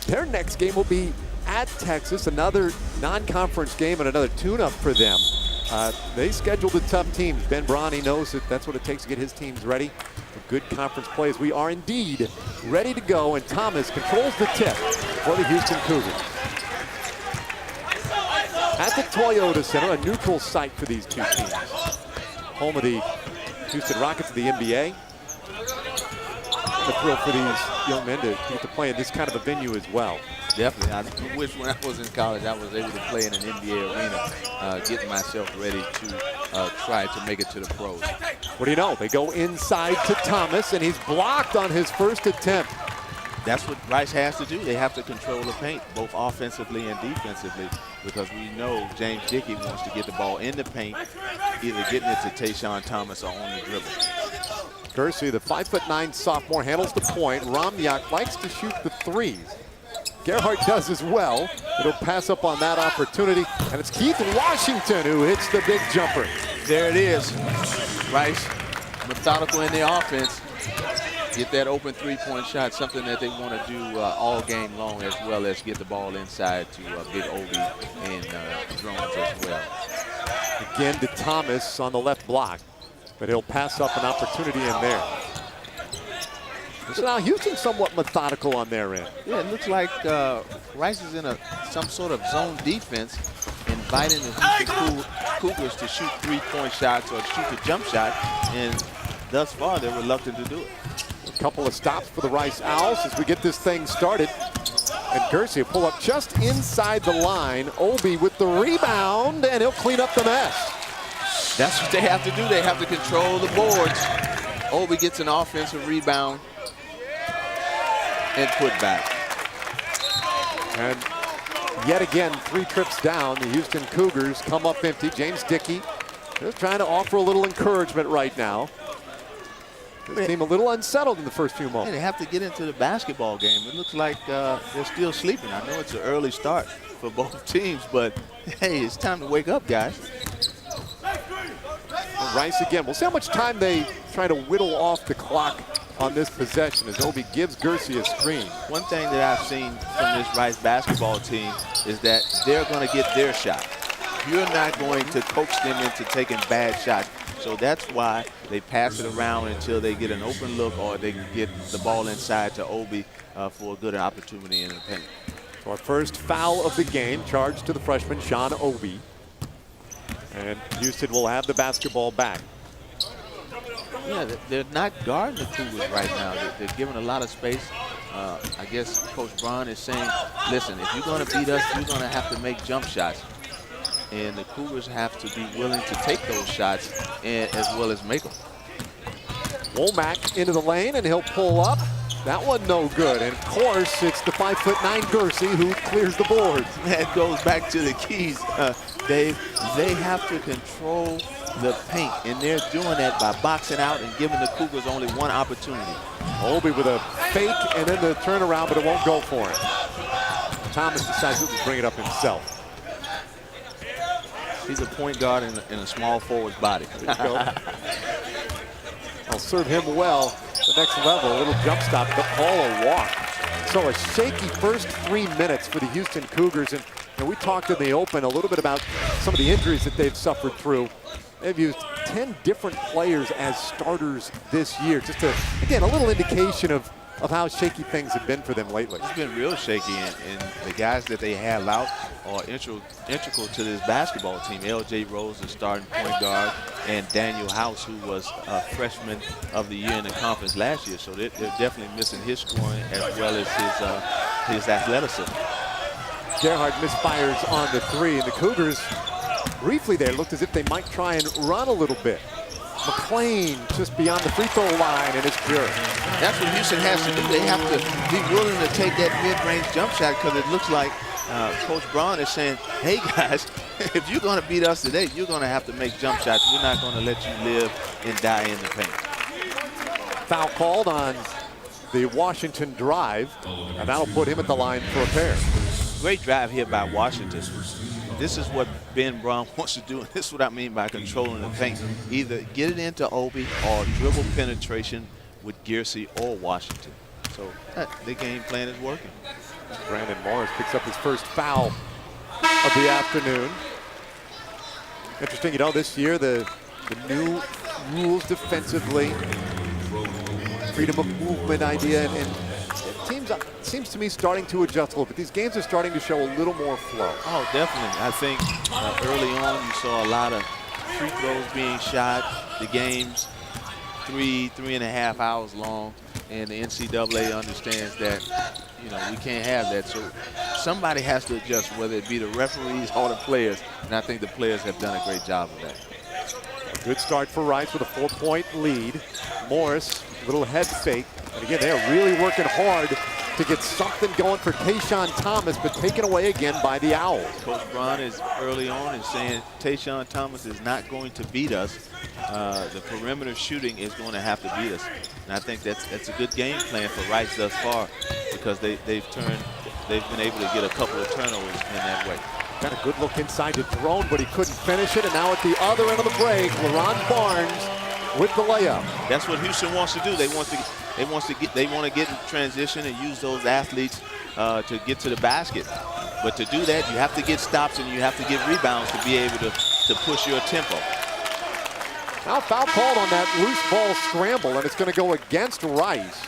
Their next game will be at Texas, another non-conference game and another tune-up for them. They scheduled the tough teams. Ben Bronny knows that that's what it takes to get his teams ready for good conference plays. We are indeed ready to go, and Thomas controls the tip for the Houston Cougars. At the Toyota Center, a neutral site for these two teams. Home of the Houston Rockets of the NBA. It's a thrill for these young men to get to play in this kind of a venue as well. Definitely. I wish when I was in college I was able to play in an NBA arena, getting myself ready to try to make it to the pros. What do you know? They go inside to Thomas, and he's blocked on his first attempt. That's what Rice has to do. They have to control the paint, both offensively and defensively, because we know James Dickey wants to get the ball in the paint, either getting it to Tayshaun Thomas or on the dribble. Kersey, the 5'9" sophomore, handles the point. Romniak likes to shoot the threes. Gerhardt does as well. It'll pass up on that opportunity, and it's Keith Washington who hits the big jumper. There it is. Rice, methodical in the offense. Get that open three-point shot, something that they want to do all game long, as well as get the ball inside to Big Obi and Drones as well. Again to Thomas on the left block, but he'll pass up an opportunity in there. So now Houston's somewhat methodical on their end. Yeah, it looks like Rice is in some sort of zone defense, inviting the Houston Cougars to shoot three-point shots or shoot the jump shot, and thus far they're reluctant to do it. A couple of stops for the Rice Owls as we get this thing started. And Kersey will pull up just inside the line. Obi with the rebound, and he'll clean up the mess. That's what they have to do. They have to control the boards. Obi gets an offensive rebound and put back. And yet again, 3 trips down. The Houston Cougars come up empty. James Dickey just trying to offer a little encouragement right now. This team a little unsettled in the first few moments. They have to get into the basketball game. It looks like they're still sleeping. I know it's an early start for both teams, but hey, it's time to wake up, guys. Rice again. We'll see how much time they try to whittle off the clock on this possession as Obi gives Kersey a screen. One thing that I've seen from this Rice basketball team is that they're going to get their shot. You're not going to coax them into taking bad shots. So that's why they pass it around until they get an open look or they can get the ball inside to Obi for a good opportunity in the paint. So our first foul of the game, charged to the freshman, Sean Obi. And Houston will have the basketball back. Yeah, they're not guarding the Cougars right now. They're giving a lot of space. I guess Coach Braun is saying, listen, if you're going to beat us, you're going to have to make jump shots. And the Cougars have to be willing to take those shots and as well as make them. Womack into the lane, and he'll pull up. That one no good. And of course, it's the 5'9" Kersey who clears the boards. That goes back to the keys, Dave. They have to control the paint, and they're doing that by boxing out and giving the Cougars only one opportunity. Obi with a fake and then the turnaround, but it won't go for him. Thomas decides to bring it up himself. He's a point guard in a small forward's body. There you go. I'll serve him well. The next level, a little jump stop, but call a walk. So a shaky first 3 minutes for the Houston Cougars. And we talked in the open a little bit about some of the injuries that they've suffered through. They've used 10 different players as starters this year. Just again, a little indication of how shaky things have been for them lately. It's been real shaky, and the guys that they have out are integral to this basketball team. L.J. Rose, the starting point guard, and Daniel House, who was a freshman of the year in the conference last year. So they're definitely missing his scoring as well as his athleticism. Gerhardt misfires on the 3, and the Cougars briefly there looked as if they might try and run a little bit. McClain just beyond the free throw line, and it's pure. That's what Houston has to do. They have to be willing to take that mid-range jump shot, because it looks like Coach Braun is saying, hey guys, if you're going to beat us today, you're going to have to make jump shots. We're not going to let you live and die in the paint. Foul called on the Washington drive, and that'll put him at the line for a pair. Great drive here by Washington. This is what Ben Braun wants to do, and this is what I mean by controlling the paint. Either get it into Obi or dribble penetration with Kersey or Washington. So the game plan is working. Brandon Morris picks up his first foul of the afternoon. Interesting, you know, this year the new rules defensively, freedom of movement idea, and teams seems to me starting to adjust a little bit. These games are starting to show a little more flow. Oh, definitely. I think early on you saw a lot of free throws being shot. The game's 3.5 hours long, and the NCAA understands that, you know, we can't have that. So somebody has to adjust, whether it be the referees or the players, and I think the players have done a great job of that. Good start for Rice with a 4-point lead. Morris, little head fake. And again, they're really working hard to get something going for Tayshawn Thomas, but taken away again by the Owls. Coach Braun is early on and saying Tayshawn Thomas is not going to beat us. The perimeter shooting is going to have to beat us. And I think that's a good game plan for Rice thus far, because they've been able to get a couple of turnovers in that way. Got a good look inside to Throne, but he couldn't finish it. And now at the other end of the break, LaRon Barnes with the layup. That's what Houston wants to do. They want to get in transition and use those athletes to get to the basket. But to do that, you have to get stops and you have to get rebounds to be able to push your tempo. Now foul called on that loose ball scramble, and it's going to go against Rice.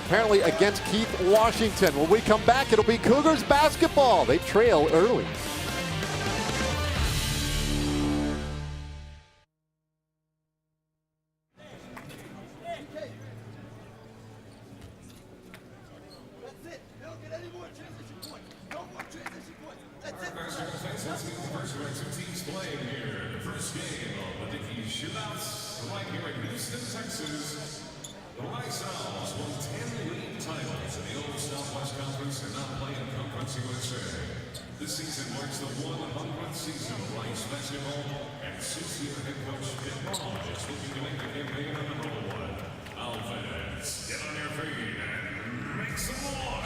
Apparently against Keith Washington. When we come back, it'll be Cougars basketball. They trail early. This season marks the 100th season of Rice basketball, and sixth-year head coach Jim Braun is looking to make the campaign a number one. Our fans, get on your feet and make some noise.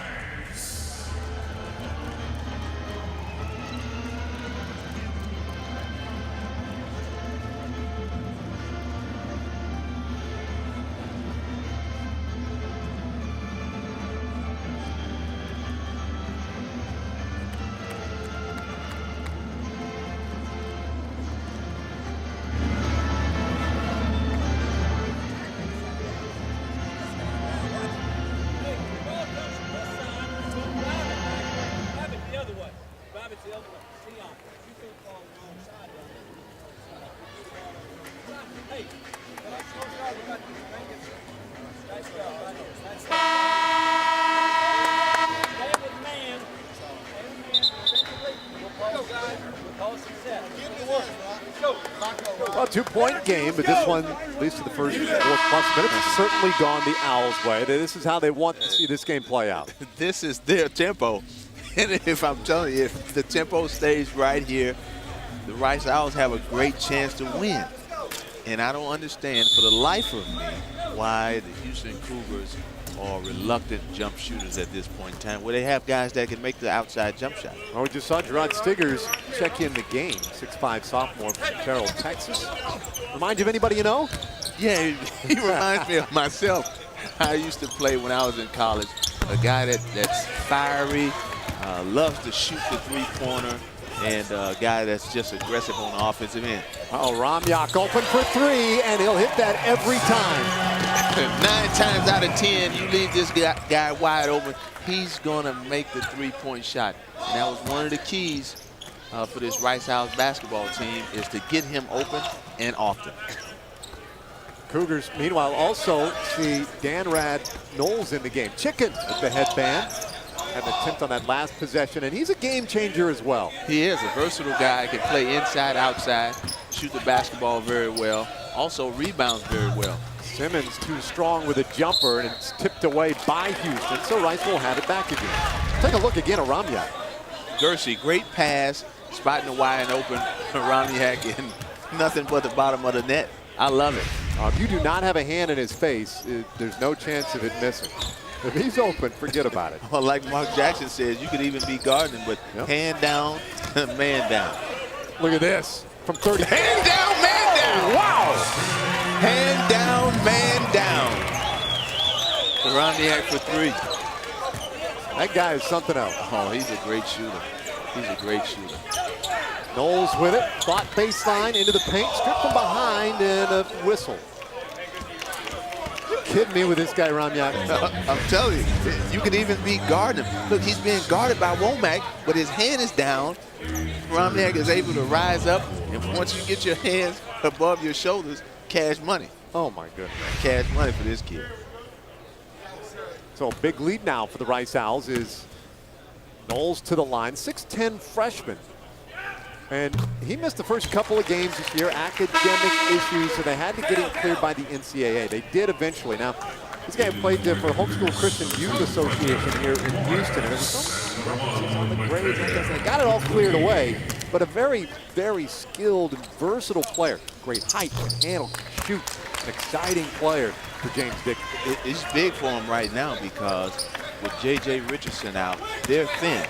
Well, two-point game, but this one, at least for the first 4+ minutes, has certainly gone the Owls' way. This is how they want to see this game play out. This is their tempo. And if I'm telling you, if the tempo stays right here, the Rice Owls have a great chance to win. And I don't understand for the life of me why the Houston Cougars are reluctant jump shooters at this point in time, where they have guys that can make the outside jump shot. Well, we just saw Gerard Stiggers check in the game, 6'5" sophomore from Terrell, Texas. Remind you of anybody you know? Yeah, he reminds me of myself. I used to play when I was in college. A guy that's fiery, loves to shoot the three-pointer, and a guy that's just aggressive on the offensive end. Oh, Ramyak open for three, and he'll hit that every time. 9 times out of 10, you leave this guy wide open, he's going to make the three-point shot. And that was one of the keys for this Rice Owls basketball team, is to get him open and often. Cougars, meanwhile, also see Danrad Knowles in the game. Chicken with the headband. Had an attempt on that last possession, and he's a game changer as well. He is a versatile guy, can play inside, outside, shoot the basketball very well, also rebounds very well. Simmons too strong with a jumper, and it's tipped away by Houston, so Rice will have it back again. Take a look again at Ramyak. Gersey, great pass, spotting the wide open Ramyak, and nothing but the bottom of the net. I love it. If you do not have a hand in his face, there's no chance of it missing. If he's open, forget about it. Well, like Mark Jackson says, you could even be guarding, but hand down, man down. Look at this. From 30. Hand down, man down. Wow. Hand down, man down. Ramyak for three. That guy is something else. Oh, he's a great shooter. He's a great shooter. Knowles with it, thought baseline into the paint, stripped from behind, and a whistle. You kidding me with this guy, Ramyak? I'm telling you, you can even be guarding him. Look, he's being guarded by Womack, but his hand is down. Ramyak is able to rise up, and once you get your hands above your shoulders, cash money. Oh my goodness. Cash money for this kid. So a big lead now for the Rice Owls is Knowles to the line, 6'10" freshman. And he missed the first couple of games this year, academic issues, so they had to get him cleared by the NCAA. They did eventually. Now, this guy played for the Homeschool Christian Youth Association here in Houston. And there was some differences on the grades. I guess they got it all cleared away, but a very, very skilled and versatile player. Great height, can handle, can shoot. An exciting player for James Dickey. It's big for him right now because with J.J. Richardson out, they're thin.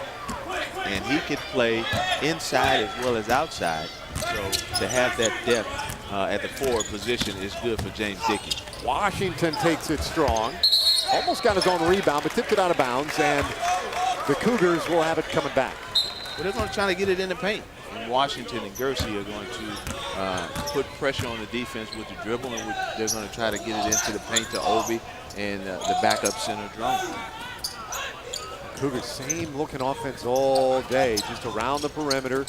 And he could play inside as well as outside. So to have that depth at the forward position is good for James Dickey. Washington takes it strong. Almost got his own rebound, but tipped it out of bounds. And the Cougars will have it coming back. Well, they're going to try to get it in the paint. And Washington and Gersey are going to put pressure on the defense with the dribble, and they're going to try to get it into the paint to Obi and the backup center Drone. Cougars, same looking offense all day, just around the perimeter.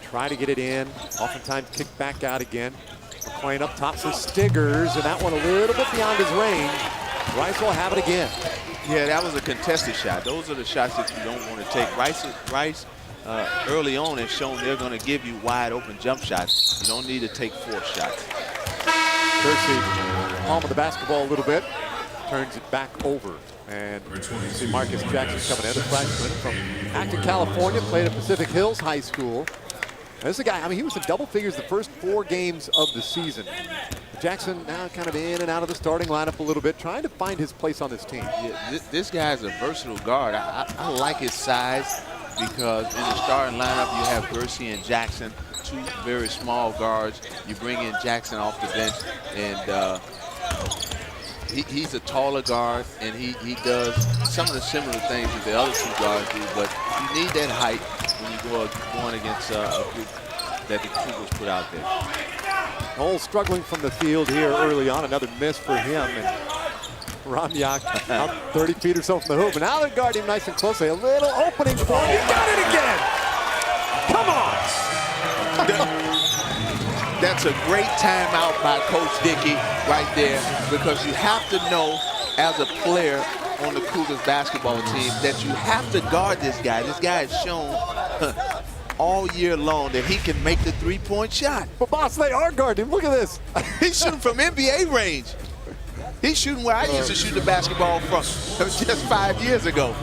Try to get it in. Oftentimes kick back out again. McClain up top to Stiggers, and that one a little bit beyond his range. Rice will have it again. Yeah, that was a contested shot. Those are the shots that you don't want to take. Rice early on has shown they're going to give you wide open jump shots. You don't need to take 4 shots. Kersey, palm of the basketball a little bit, turns it back over. And you see Marcus Jackson coming in, a freshman from Acton, California, played at Pacific Hills High School. This is a guy, I mean, he was in double figures the first 4 games of the season. Jackson now kind of in and out of the starting lineup a little bit, trying to find his place on this team. Yeah, this guy is a versatile guard. I like his size because in the starting lineup you have Gersey and Jackson, 2 very small guards. You bring in Jackson off the bench, and he's a taller guard, and he does some of the similar things that the other 2 guards do, but you need that height when you go going against a group that the Cougars put out there. Knowles struggling from the field here early on, another miss for him, and Ramyak out 30 feet or so from the hoop, and now they're guarding him nice and closely. A little opening for him. He got it again! Come on! That's a great timeout by Coach Dickey right there, because you have to know as a player on the Cougars basketball team that you have to guard this guy. This guy has shown all year long that he can make the 3-point shot. But boss, they are guarding him. Look at this. He's shooting from NBA range. He's shooting where I used to shoot the basketball from just 5 years ago.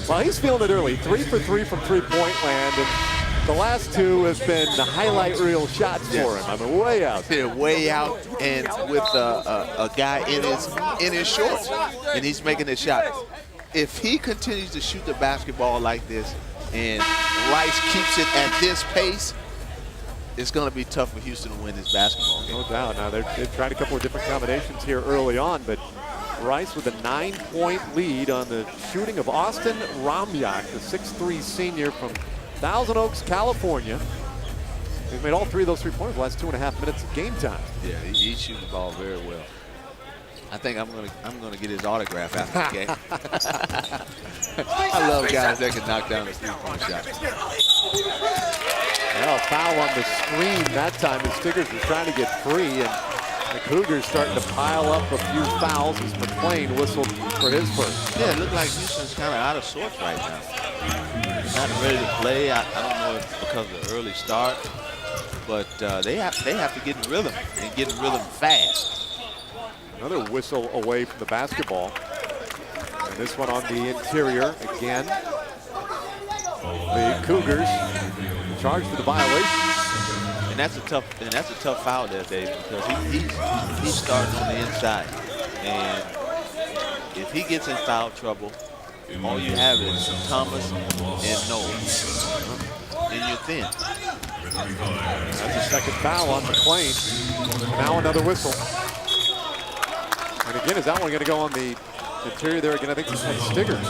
Well, he's feeling it early. 3 for 3 from three-point land. And the last 2 have been the highlight reel shots for him. I mean, way out. They're way out, and with a guy in his shorts, and he's making the shot. If he continues to shoot the basketball like this, and Rice keeps it at this pace, it's going to be tough for Houston to win this basketball game. No doubt. Now, they've tried a couple of different combinations here early on, but Rice with a 9-point lead on the shooting of Austin Ramyak, the 6'3" senior from Thousand Oaks, California. He's made all 3 of those 3-pointers the last 2.5 minutes of game time. Yeah, he's shooting the ball very well. I think I'm gonna get his autograph after the game. I love guys that can knock down a 3-point shot. Well, foul on the screen that time as Stiggers was trying to get free, and the Cougars starting to pile up a few fouls as McClain whistled for his first. Yeah, it looked like Houston's kind of out of sorts right now. Not ready to play. I don't know if because of the early start, but they have to get in rhythm and get in rhythm fast. Another whistle away from the basketball. And this one on the interior again. The Cougars charged for the violation. And that's a tough foul there, Dave, because he's starting on the inside. And if he gets in foul trouble, all you have is Thomas and Knowles. And you're thin. That's a second foul on McClain. Now another whistle. And again, is that one going to go on the Interior there again, I think it's Stiggers.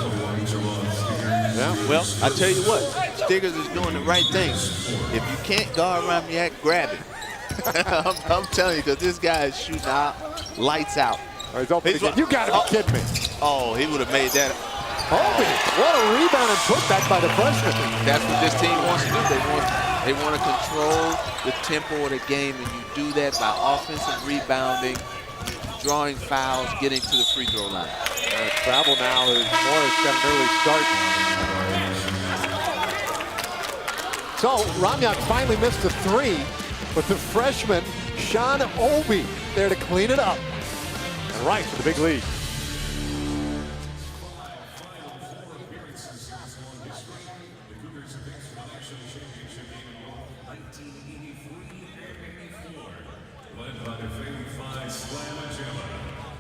Yeah. Well, I tell you what, Stiggers is doing the right thing. If you can't guard Ramyak, grab it. I'm telling you, because this guy is shooting out, lights out. Oh, he's open again. You got to be kidding me. Oh, he would have made that. Obi, what a rebound and putback by the freshman. That's what this team wants to do. They want to control the tempo of the game, and you do that by offensive rebounding, drawing fouls, getting to the free throw line. Travel now as Morris got an early start. So Ramyak finally missed a three, but the freshman, Sean Obi, there to clean it up. And Rice with the big lead. Led by the Philly Five Slam Gemma.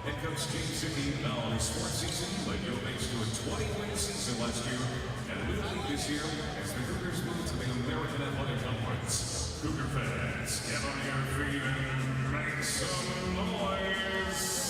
Head coach James Hickey, now on his fourth season, led Yo Bates to a 20-win season last year, and a new league this year as the Cougars move to the American Athletic Conference. Cougar fans, get on your feet and make some noise.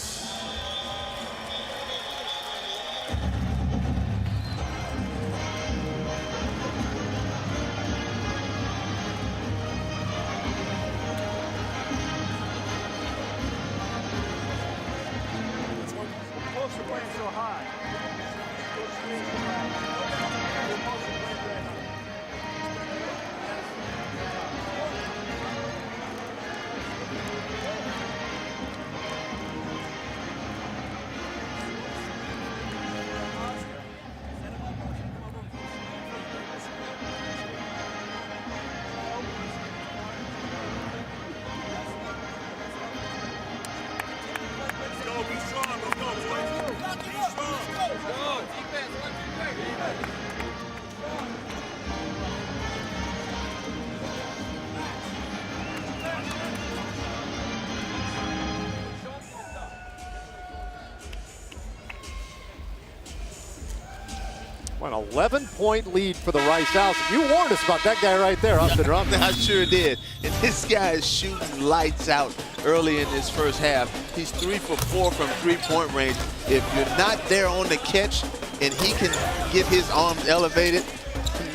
An 11-point lead for the Rice Owls. You warned us about that guy right there, Austin Rumney. I sure did. And this guy is shooting lights out early in this first half. He's 3 for 4 from three-point range. If you're not there on the catch and he can get his arms elevated,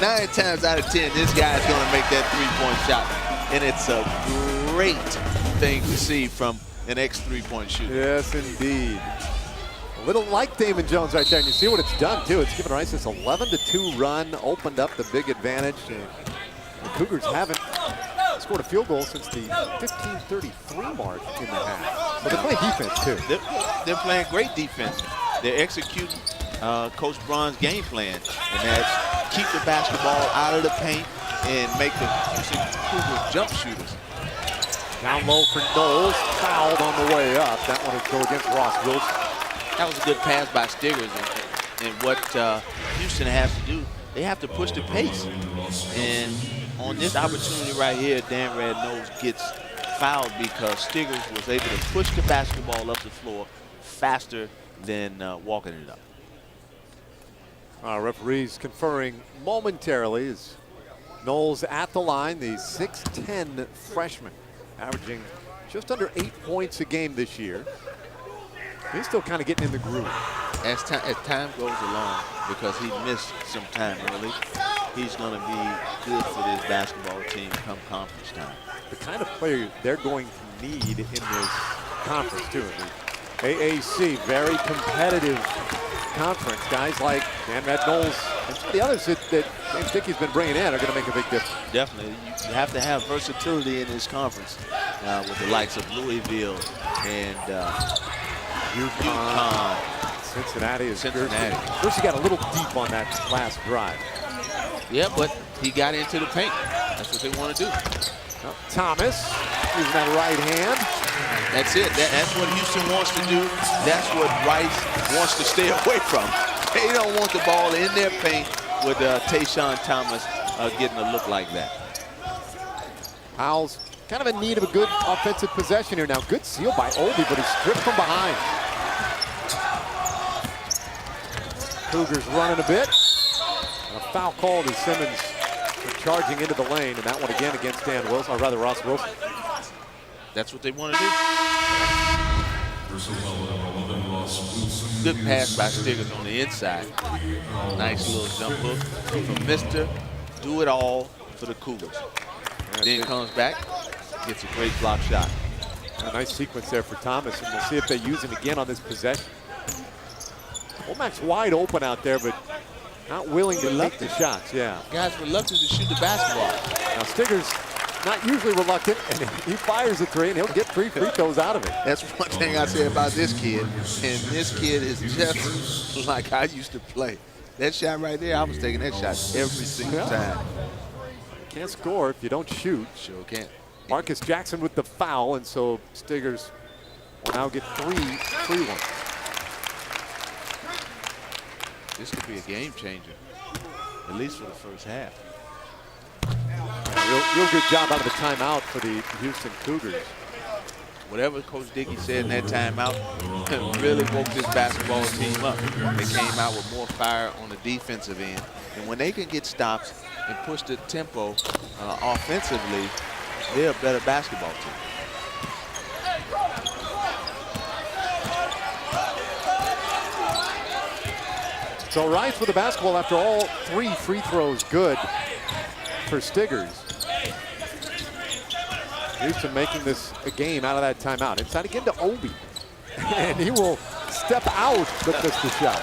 9 times out of 10, this guy is going to make that three-point shot. And it's a great thing to see from an ex-three-point shooter. Yes, indeed. A little like Damon Jones right there, and you see what it's done, too. It's given Rice this 11-2 run, opened up the big advantage. The Cougars haven't scored a field goal since the 15:33 mark in the half. But they're playing defense, too. They're playing great defense. They're executing Coach Braun's game plan, and that's keep the basketball out of the paint and make the Cougars jump shooters. Down low for Knowles, fouled on the way up. That one would go against Ross Wilson. That was a good pass by Stiggers, and what Houston has to do, they have to push the pace. And on this opportunity right here, Dan Red Knowles gets fouled because Stiggers was able to push the basketball up the floor faster than walking it up. Our referees conferring momentarily as Knowles at the line, the 6'10" freshman, averaging just under 8 points a game this year. He's still kind of getting in the groove. As time goes along, because he missed some time early, he's going to be good for this basketball team come conference time. The kind of player they're going to need in this conference, too. The AAC, very competitive conference. Guys like Dan Red Knowles and some of the others that James Hickey's been bringing in are going to make a big difference. Definitely. You have to have versatility in this conference with the likes of Louisville and UConn. Cincinnati is Cincinnati. First, he got a little deep on that last drive. Yeah, but he got into the paint. That's what they want to do. Now, Thomas using that right hand. That's it. That's what Houston wants to do. That's what Rice wants to stay away from. They don't want the ball in their paint with Tayshaun Thomas getting a look like that. Owls kind of in need of a good offensive possession here now. Good steal by Obi, but he's stripped from behind. Cougars running a bit. And a foul call to Simmons for charging into the lane, and that one again against Dan Wilson, or rather Ross Wilson. That's what they want to do. Personal foul number 11, Ross Good pass by Stiggers on the inside. Nice little jump hook from Mr. Do It All for the Cougars. Then comes back, gets a great block shot. A nice sequence there for Thomas, and we'll see if they use him again on this possession. Womack's wide open out there, but not willing to make the shots. Yeah. Guys reluctant to shoot the basketball. Now Stiggers not usually reluctant, and he fires a three, and he'll get 3 free throws out of it. That's one thing I say about this kid, and this kid is just like I used to play. That shot right there, I was taking that shot every single time. Can't score if you don't shoot. Sure can't. Marcus Jackson with the foul, and so Stiggers will now get 3 free ones. This could be a game changer, at least for the first half. Real good job out of the timeout for the Houston Cougars. Whatever Coach Dickey said in that timeout really woke this basketball team up. They came out with more fire on the defensive end. And when they can get stops and push the tempo offensively, they're a better basketball team. So Rice with the basketball after all 3 free throws good for Stiggers. Houston making this a game out of that timeout. Inside again to Obi. And he will step out but miss the shot.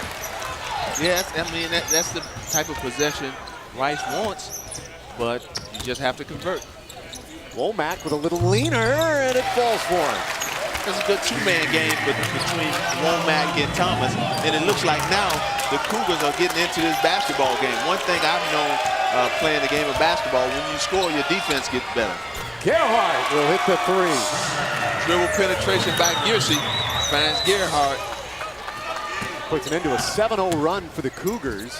Yes, I mean, that's the type of possession Rice wants, but you just have to convert. Womack with a little leaner, and it falls for him. It's a good two-man game between Womack and Thomas, and it looks like now the Cougars are getting into this basketball game. One thing I've known playing the game of basketball, when you score, your defense gets better. Gerhardt will hit the 3. Dribble penetration by Giersey, finds Gerhardt. Puts it into a 7-0 run for the Cougars.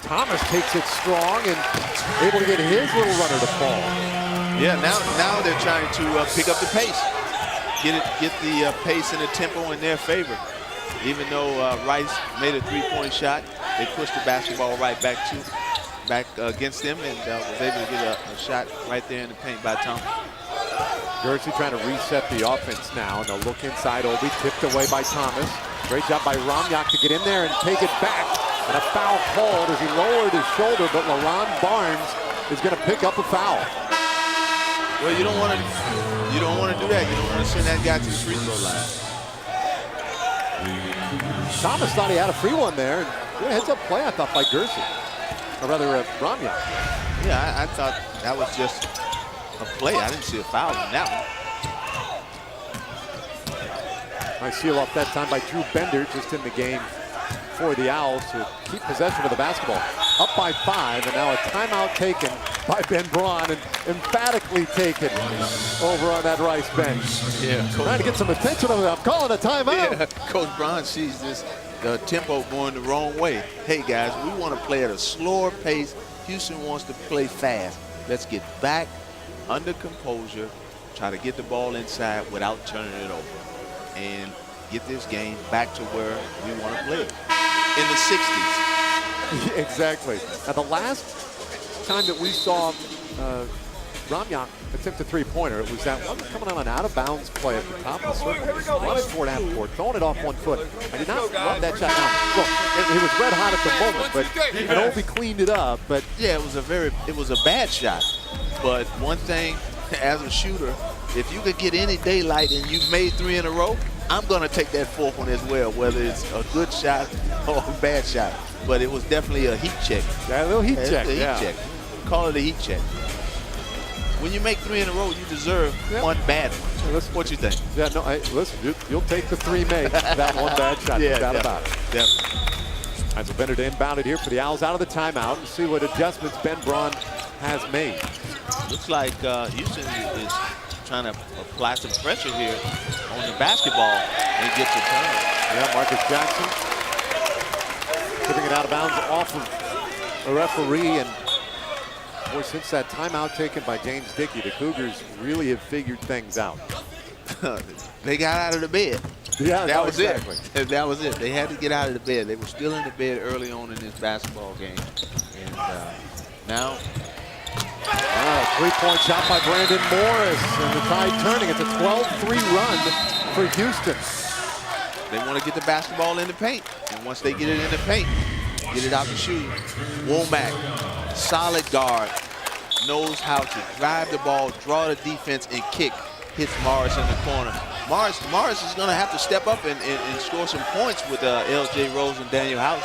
Thomas takes it strong and able to get his little runner to fall. Yeah, now they're trying to pick up the pace. Get the pace and the tempo in their favor. Even though Rice made a 3-point shot, they pushed the basketball right back against them and was able to get a shot right there in the paint by Thomas. Giersey trying to reset the offense now, and they'll look inside. Obi tipped away by Thomas. Great job by Ramyak to get in there and take it back. And a foul called as he lowered his shoulder, but LaRon Barnes is going to pick up a foul. Well, you don't want to do that. You don't want to send that guy to the free throw line. Thomas thought he had a free one there. And good heads up play, I thought, by Giersey. Or rather, Ramyak. Yeah, I thought that was just a play. I didn't see a foul in that one. Nice seal off that time by Drew Bender, just in the game for the Owls to keep possession of the basketball. Up by 5, and now a timeout taken by Ben Braun, and emphatically taken over on that Rice bench. Yeah, trying to get some attention on it. I'm calling a timeout. Yeah, Coach Braun sees the tempo going the wrong way. Hey guys, we want to play at a slower pace. Houston wants to play fast. Let's get back under composure, try to get the ball inside without turning it over, and get this game back to where we want to play it, in the 60s. Exactly. Now the last time that we saw Ramyak attempt a 3-pointer, it was that one coming on an out-of-bounds play at the top of the circle. Running toward half court, throwing it off 1 foot. I did not run that shot now. Look, it was red hot at the moment, but and Obi cleaned it up. But yeah, it was a bad shot. But one thing, as a shooter, if you could get any daylight and you've made 3 in a row, I'm going to take that 4th one as well, whether it's a good shot or a bad shot. But it was definitely a heat check. Yeah, a little heat check. A heat check. Call it a heat check. When you make 3 in a row, you deserve one bad one. Listen, what you think? Yeah, no, listen, you'll take the 3 made. That one bad shot, no doubt about it. Definitely. As Bender to inbound it here for the Owls out of the timeout, and see what adjustments Ben Braun has made. Looks like Houston is trying to apply some pressure here on the basketball and get the turn. Yeah, Marcus Jackson tipping it out of bounds off of the referee. And boy, since that timeout taken by James Dickey, the Cougars really have figured things out. They got out of the bed. Yeah, that was exactly it. That was it. They had to get out of the bed. They were still in the bed early on in this basketball game. And now. 3-point shot by Brandon Morris, and the tide turning. It's a 12-3 run for Houston. They want to get the basketball in the paint. And once they get it in the paint, get it out the shoe. Womack, solid guard, knows how to drive the ball, draw the defense, and kick. Hits Morris in the corner. Morris is going to have to step up and score some points with L.J. Rose and Daniel House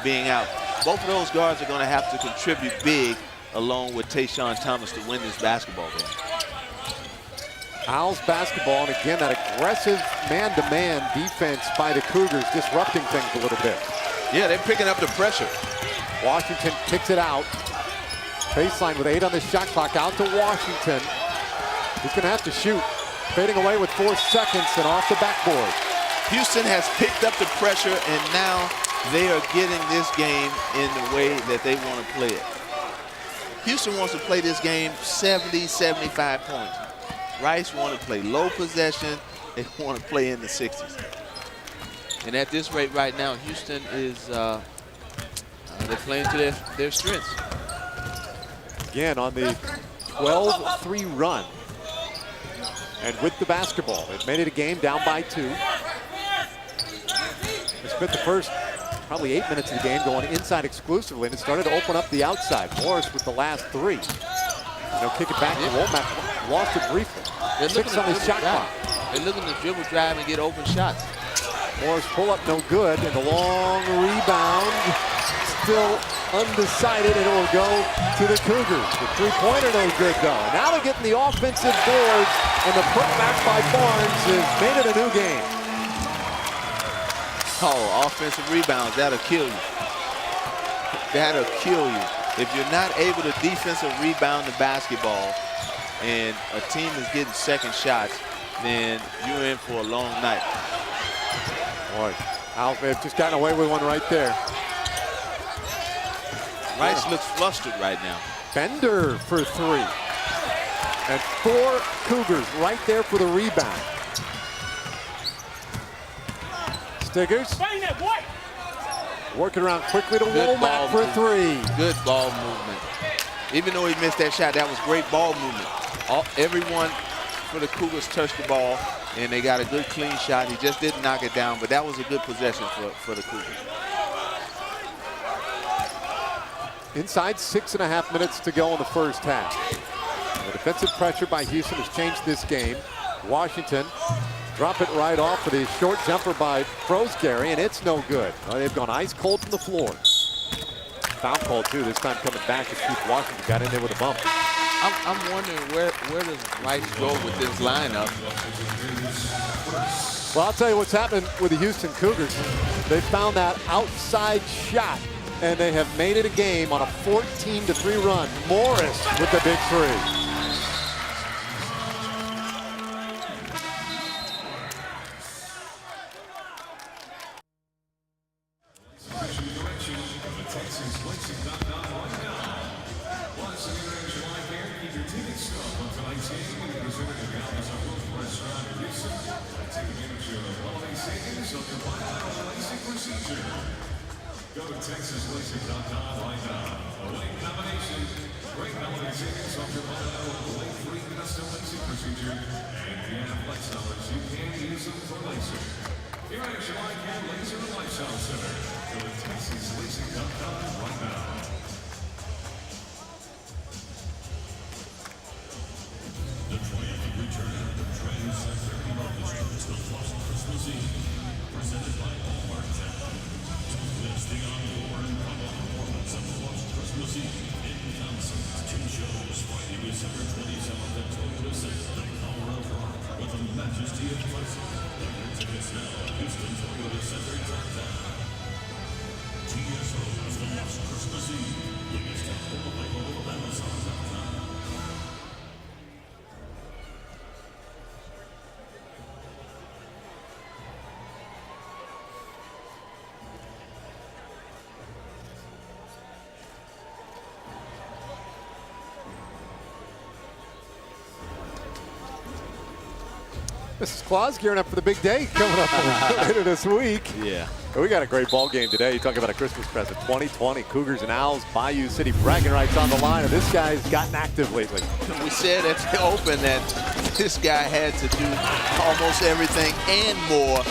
being out. Both of those guards are going to have to contribute big along with Tayshaun Thomas to win this basketball game. Owls basketball, and again, that aggressive man-to-man defense by the Cougars disrupting things a little bit. Yeah, they're picking up the pressure. Washington kicks it out. Baseline with 8 on the shot clock, out to Washington. He's going to have to shoot. Fading away with 4 seconds and off the backboard. Houston has picked up the pressure, and now they are getting this game in the way that they want to play it. Houston wants to play this game 70, 75 points. Rice wants to play low possession. They want to play in the 60s. And at this rate right now, Houston is they're playing to their strengths. Again, on the 12-3 run. And with the basketball, they've made it a game down by 2. They spent the first probably 8 minutes of the game going inside exclusively, and it started to open up the outside. Morris with the last 3. Kick it back to Womack. Lost it briefly. 6 on the shot clock. They're looking to dribble, drive, and get open shots. Morris pull up no good, and the long rebound still undecided, and it will go to the Cougars. The three-pointer no good though. Now they're getting the offensive boards, and the putback by Barnes has made it a new game. Oh, offensive rebounds, that'll kill you. That'll kill you. If you're not able to defensive rebound the basketball and a team is getting second shots, then you're in for a long night. Boy, Owls may have just gotten away with one right there. Rice looks flustered right now. Bender for 3. And 4 Cougars right there for the rebound. Stiggers working around quickly to Womack for 3. Good ball movement. Even though he missed that shot, that was great ball movement. Everyone for the Cougars touched the ball, and they got a good clean shot. He just didn't knock it down, but that was a good possession for the Cougars. Inside 6.5 minutes to go in the first half. The defensive pressure by Houston has changed this game. Washington drop it right off for the short jumper by Frosgary, and it's no good. They've gone ice cold from the floor. Foul call too, this time coming back as Keith Washington got in there with a bump. I'm wondering where does Rice go with this lineup? Well, I'll tell you what's happened with the Houston Cougars. They found that outside shot, and they have made it a game on a 14-3 run. Morris with the big 3. Go to TexasLacing.com right now. A late combination. Great holiday savings off your late free custom lacing procedure. And the Flex dollars, you can use them for lacing. Here at July Care Laser and Lifestyle Center. Go to TexasLacing.com right now. The triumphant return of the Trans-Sector Orchestra is the Christmas Eve. Presented by Hallmark Channel. Listing on board and promo performance of the Lost Christmas Eve in concert. 2 shows, Friday, December 27th at Toyota Center, the Power of Rock, with the majesty of classic. Get tickets now at Houston Toyota Center.com. TSO's The Lost Christmas Eve. Biggest album available at Amazon.com. Mrs. Claus gearing up for the big day coming up later this week. Yeah. We got a great ball game today. You talk about a Christmas present. 2020 Cougars and Owls, Bayou City bragging rights on the line, and this guy's gotten active lately. We said at the open that this guy had to do almost everything and more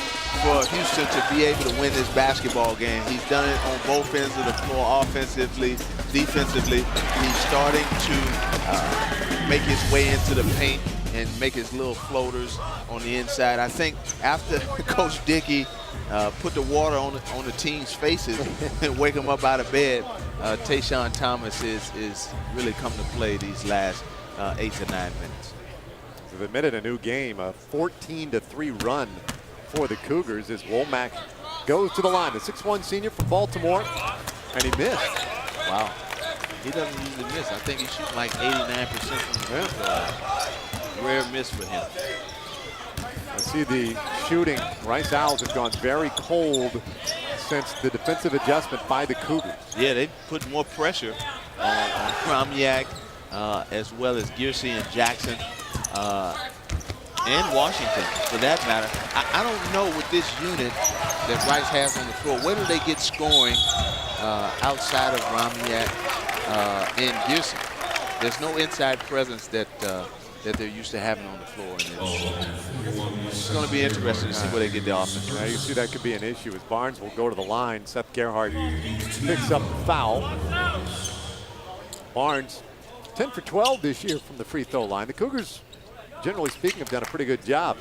for Houston to be able to win this basketball game. He's done it on both ends of the floor, offensively, defensively. He's starting to make his way into the paint and make his little floaters on the inside. I think after Coach Dickey put the water on the team's faces and wake them up out of bed, Tayshaun Thomas is really come to play these last 8 to 9 minutes. We've admitted a new game, a 14-3 run for the Cougars as Womack goes to the line. The 6'1" senior from Baltimore, and he missed. Wow. He doesn't usually miss. I think he shoots like 89% from the field. Rare miss for him. I see the shooting. Rice Owls have gone very cold since the defensive adjustment by the Cougars. Yeah, they put more pressure on Kromyak, as well as Giersey and Jackson, and Washington, for that matter. I don't know with this unit that Rice has on the floor, where do they get scoring outside of Kromyak and Giersey? There's no inside presence that they're used to having on the floor. And it's going to be interesting to see where they get the offense. Now you can see that could be an issue as Barnes will go to the line. Seth Gerhardt picks up the foul. Barnes 10 for 12 this year from the free throw line. The Cougars, generally speaking, have done a pretty good job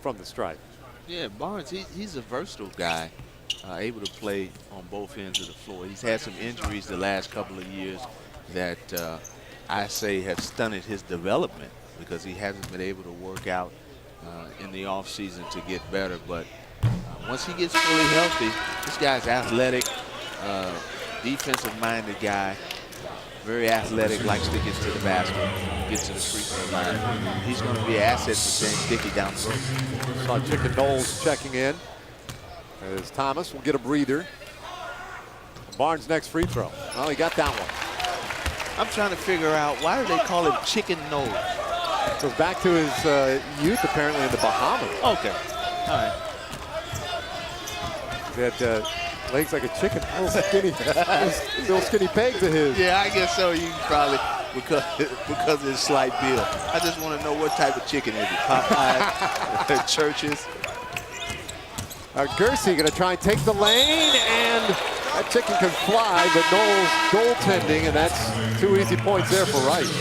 from the stripe. Yeah, Barnes, he's a versatile guy, able to play on both ends of the floor. He's had some injuries the last couple of years that I say have stunted his development because he hasn't been able to work out in the offseason to get better. But once he gets fully healthy, this guy's athletic, defensive-minded guy, very athletic, likes to get to the basket, get to the free throw line. He's going to be an asset to James Dickey down the road. Saw Chicken Knowles checking in as Thomas will get a breather. Barnes' next free throw. Well, he got that one. I'm trying to figure out, why do they call him Chicken Nose? Goes back to his youth, apparently, in the Bahamas. Okay. All right. He had legs like a chicken, little skinny pegs of his. Yeah, I guess so. You probably, because of his slight build. I just want to know what type of chicken is it. Popeye, Churches. Giersey going to try and take the lane, and that chicken can fly, but Knowles goaltending, and that's 2 easy points there for Rice.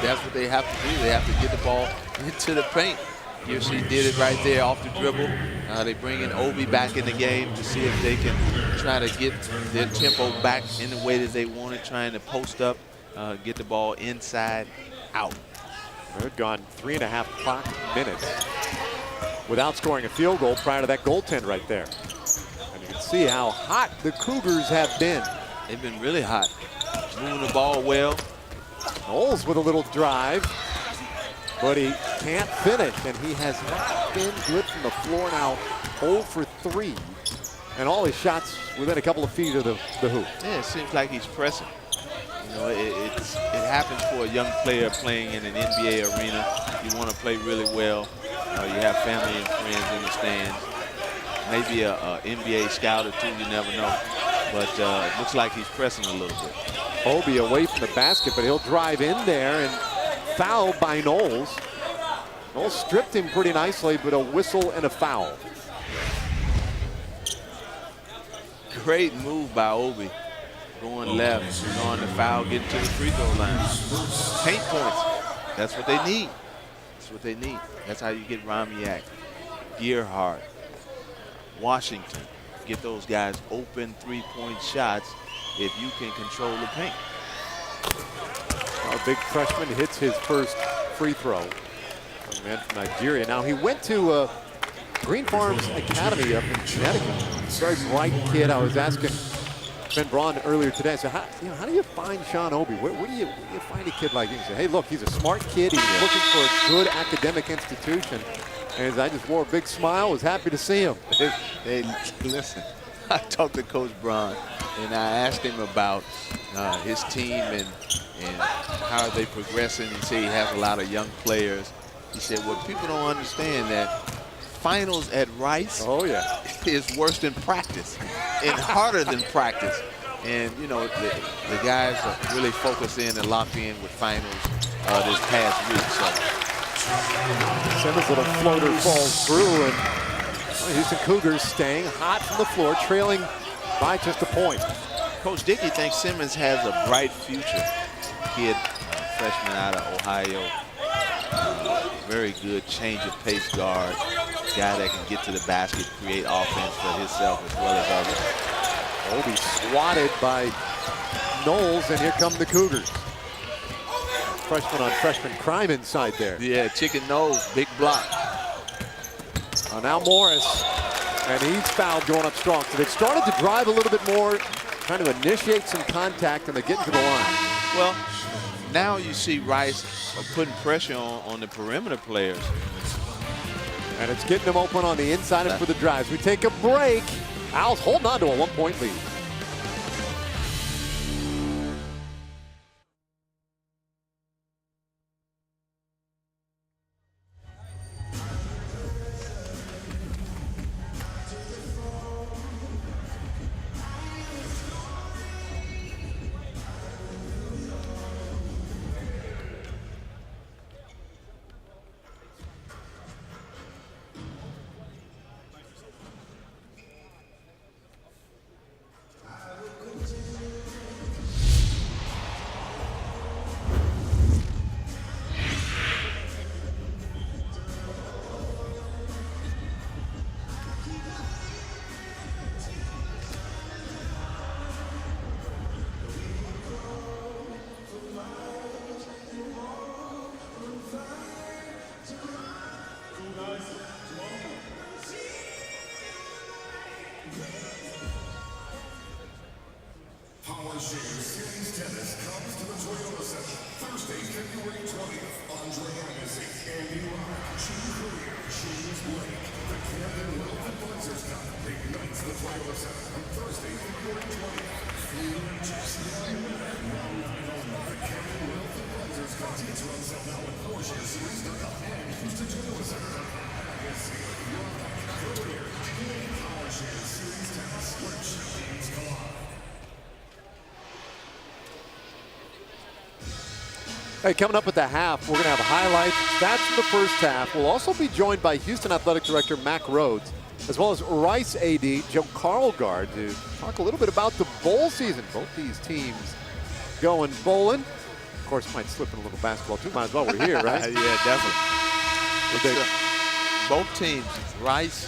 That's what they have to do. They have to get the ball into the paint. Giersey did it right there off the dribble. They bring in Obi back in the game to see if they can try to get their tempo back in the way that they wanted, trying to post up, get the ball inside out. They've gone 3.5 clock minutes without scoring a field goal prior to that goaltend right there. And you can see how hot the Cougars have been. They've been really hot, moving the ball well. Knowles with a little drive, but he can't finish, and he has not been good from the floor now. 0 for 3, and all his shots within a couple of feet of the hoop. Yeah, it seems like he's pressing. You know, it happens for a young player playing in an NBA arena. You want to play really well. You have family and friends in the stands. Maybe a NBA scout or two, you never know. But it looks like he's pressing a little bit. Obi away from the basket, but he'll drive in there and fouled by Knowles. Knowles stripped him pretty nicely, but a whistle and a foul. Great move by Obi. Going left, on the foul, getting to the free throw line. Paint points. That's what they need. That's what they need. That's how you get Kromyak, Gerhardt, Washington. Get those guys open three-point shots if you can control the paint. Our big freshman hits his first free throw. Young man from Nigeria. Now he went to Green Farms Academy up in Connecticut. Very bright kid. I was asking Ben Braun earlier today. I said, how do you find Sean Obi? Where do you find a kid like him? He said, hey, look, he's a smart kid. He's looking for a good academic institution. And I just wore a big smile. Was happy to see him. Hey, listen, I talked to Coach Braun, and I asked him about his team and how are they progressing. He said he has a lot of young players. He said, what people don't understand that finals at Rice is worse than practice and harder than practice. And, you know, the guys are really focused in and locked in with finals this past week. So Simmons' little floater falls through, and The Houston Cougars staying hot from the floor, trailing by just a point. Coach Dickey thinks Simmons has a bright future. Kid, freshman out of Ohio. Very good change of pace guard. Guy that can get to the basket, create offense for himself as well as others. Obi swatted by Knowles, and here come the Cougars. Freshman on freshman crime inside there. Yeah, chicken nose, big block. Now Morris, and he's fouled going up strong. So they've started to drive a little bit more, trying to initiate some contact, and they're getting to the line. Well, now you see Rice putting pressure on the perimeter players. And it's getting them open on the inside and for the drives. We take a break. Owls holding on to a 1-point lead. Power Shares Series Tennis comes to the Toyota Center Thursday, February 20th. Andre Agassi, Andy Roddick, Jim Courier, James Blake. The Camden Wealth Advisors Cup ignites the Toyota Center on Thursday, February 20th. Feeling Jesse Hyman. One night only. The Camden Wealth Advisors Cup. Tickets are on sale now at PowerSharesSeries.com and HoustonToyotaCenter.com. Agassi, Roddick, Courier, Power Shares Series Tennis, where champions collide. Hey, coming up at the half, we're going to have highlights, stats from the first half. We'll also be joined by Houston Athletic Director Mack Rhodes, as well as Rice AD Joe Carlgard, to talk a little bit about the bowl season. Both these teams going bowling. Of course, might slip in a little basketball too. Might as well. We're here, right? Yeah, definitely. Both teams, Rice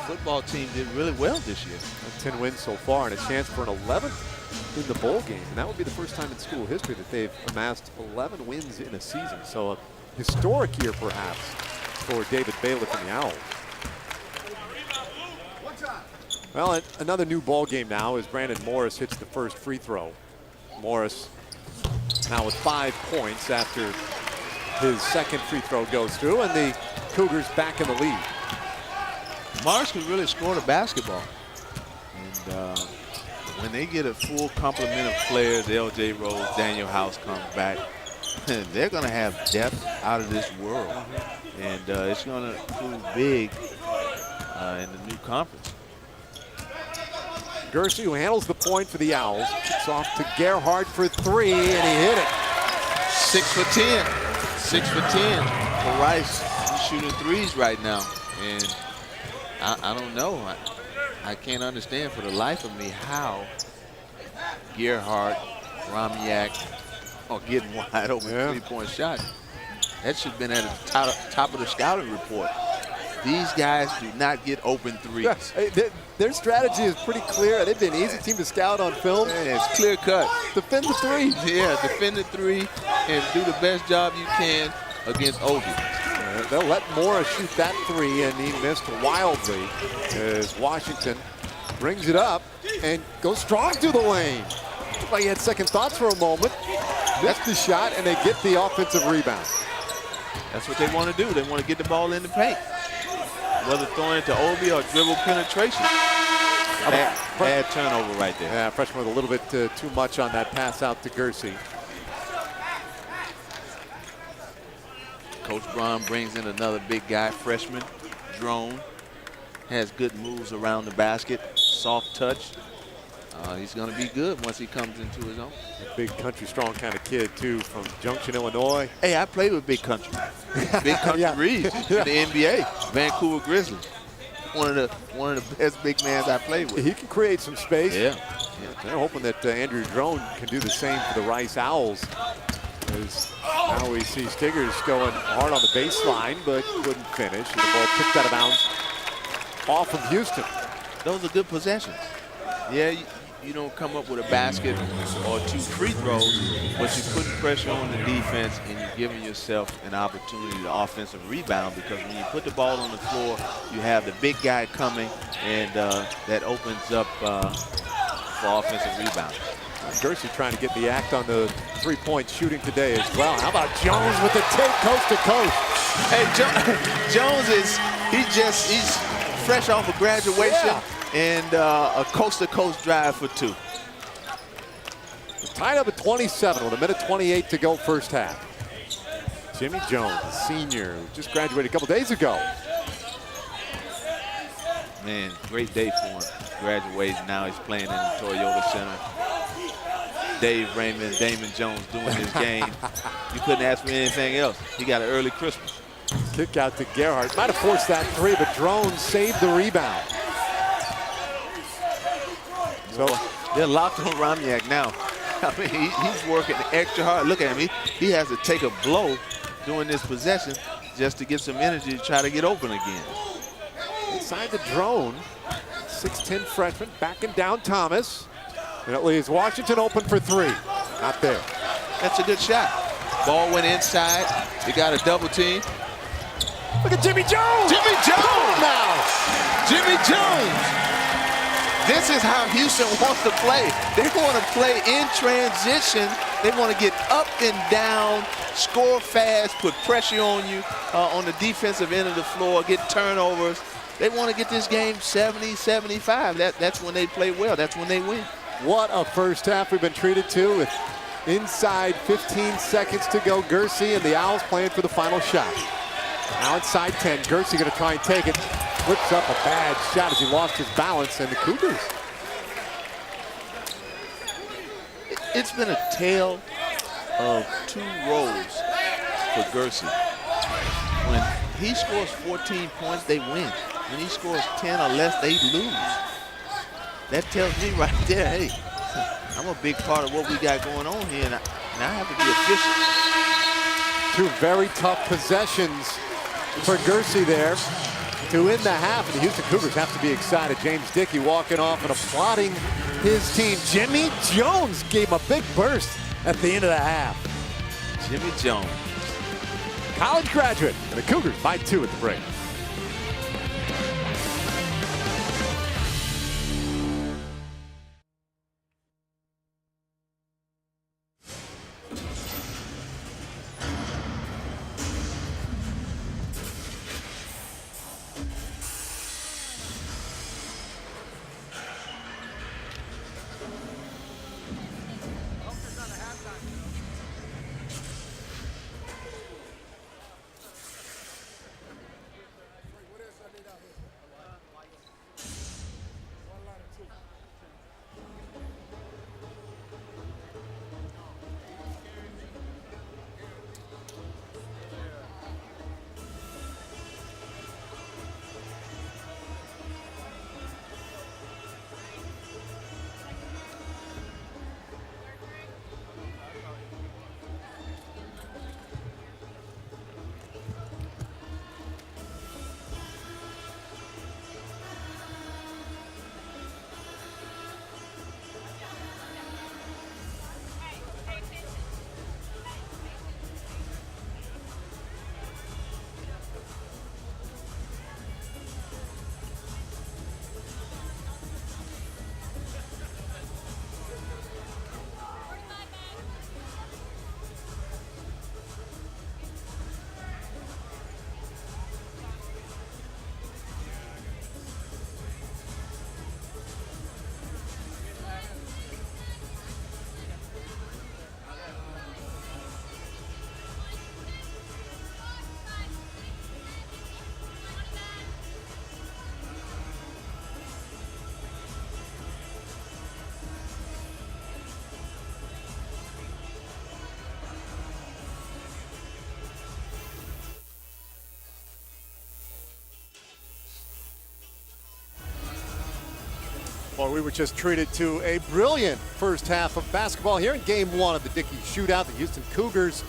football team did really well this year. 10 wins so far, and a chance for an 11th in the bowl game. And that would be the first time in school history that they've amassed 11 wins in a season. So a historic year, perhaps, for David Bailiff and the Owls. Well, another new ball game now as Brandon Morris hits the first free throw. Morris now with 5 points after his second free throw goes through, and the Cougars back in the lead. Morris can really score the basketball. And when they get a full complement of players, L.J. Rose, Daniel House comes back, they're going to have depth out of this world. And it's going to prove big in the new conference. Gersey, who handles the point for the Owls, kicks off to Gerhardt for 3, and he hit it. 6 for 10. 6 for 10 for Rice. He's shooting threes right now. And I don't know. I can't understand for the life of me how Gerhardt, Romyak are getting wide open three-point shot. That should have been at the top of the scouting report. These guys do not get open threes. Yeah, their strategy is pretty clear. They've been an easy team to scout on film. Yeah, it's clear cut. Defend the three. Yeah, defend the three and do the best job you can against Obi. They'll let Morris shoot that 3, and he missed wildly as Washington brings it up and goes strong to the lane. Looked like he had second thoughts for a moment. Missed the shot, and they get the offensive rebound. That's what they want to do. They want to get the ball in the paint. Whether throwing it to Obi or dribble penetration. Bad turnover right there. Yeah, freshman with a little bit too much on that pass out to Gersey. Coach Braun brings in another big guy, freshman, Drone. Has good moves around the basket, soft touch. He's going to be good once he comes into his own. A big country strong kind of kid, too, from Junction, Illinois. Hey, I played with Big Country. Big Country Reeves in the NBA, Vancouver Grizzlies. one of the best big mans I played with. He can create some space. Yeah. They're hoping that Andrew Drone can do the same for the Rice Owls. As now we see Stiggers going hard on the baseline, but couldn't finish. And the ball picked out of bounds off of Houston. Those are good possessions. Yeah, you don't come up with a basket or 2 free throws, but you're putting pressure on the defense and you're giving yourself an opportunity to offensive rebound, because when you put the ball on the floor, you have the big guy coming, and that opens up for offensive rebound. Gersey trying to get the act on the three-point shooting today as well. How about Jones with the take coast to coast? Hey, Jones he's fresh off of graduation. Yeah. And a coast-to-coast drive for 2. Tied up at 27 with 1:28 to go first half. Jimmy Jones, senior, who just graduated a couple days ago. Man, great day for him. Graduating, now he's playing in the Toyota Center. Dave Raymond, Damon Jones doing his game. You couldn't ask for anything else. He got an early Christmas. Kick out to Gerhardt. Might have forced that 3, but Drone saved the rebound. So they're locked on Romniak now. I mean, he's working extra hard. Look at him. He has to take a blow during this possession just to get some energy to try to get open again. Inside the Drone, 6'10" freshman, backing down Thomas. And it leaves Washington open for 3. Not there. That's a good shot. Ball went inside. You got a double team. Look at Jimmy Jones! Jimmy Jones! Now! Jimmy Jones! This is how Houston wants to play. They want to play in transition. They want to get up and down, score fast, put pressure on you on the defensive end of the floor, get turnovers. They want to get this game 70-75. That's when they play well. That's when they win. What a first half we've been treated to, with inside 15 seconds to go. Gersey and the Owls playing for the final shot. Now inside 10, Gersey going to try and take it. Flips up a bad shot as he lost his balance, and the Cougars. It's been a tale of 2 roles for Gersey. When he scores 14 points, they win. When he scores 10 or less, they lose. That tells me right there, hey, I'm a big part of what we got going on here, and I have to be efficient. 2 very tough possessions for Gersey there to end the half, and the Houston Cougars have to be excited. James Dickey walking off and applauding his team. Jimmy Jones gave him a big burst at the end of the half. Jimmy Jones. College graduate, and the Cougars by 2 at the break. Well, we were just treated to a brilliant first half of basketball here in game one of the Dickey Shootout. The Houston Cougars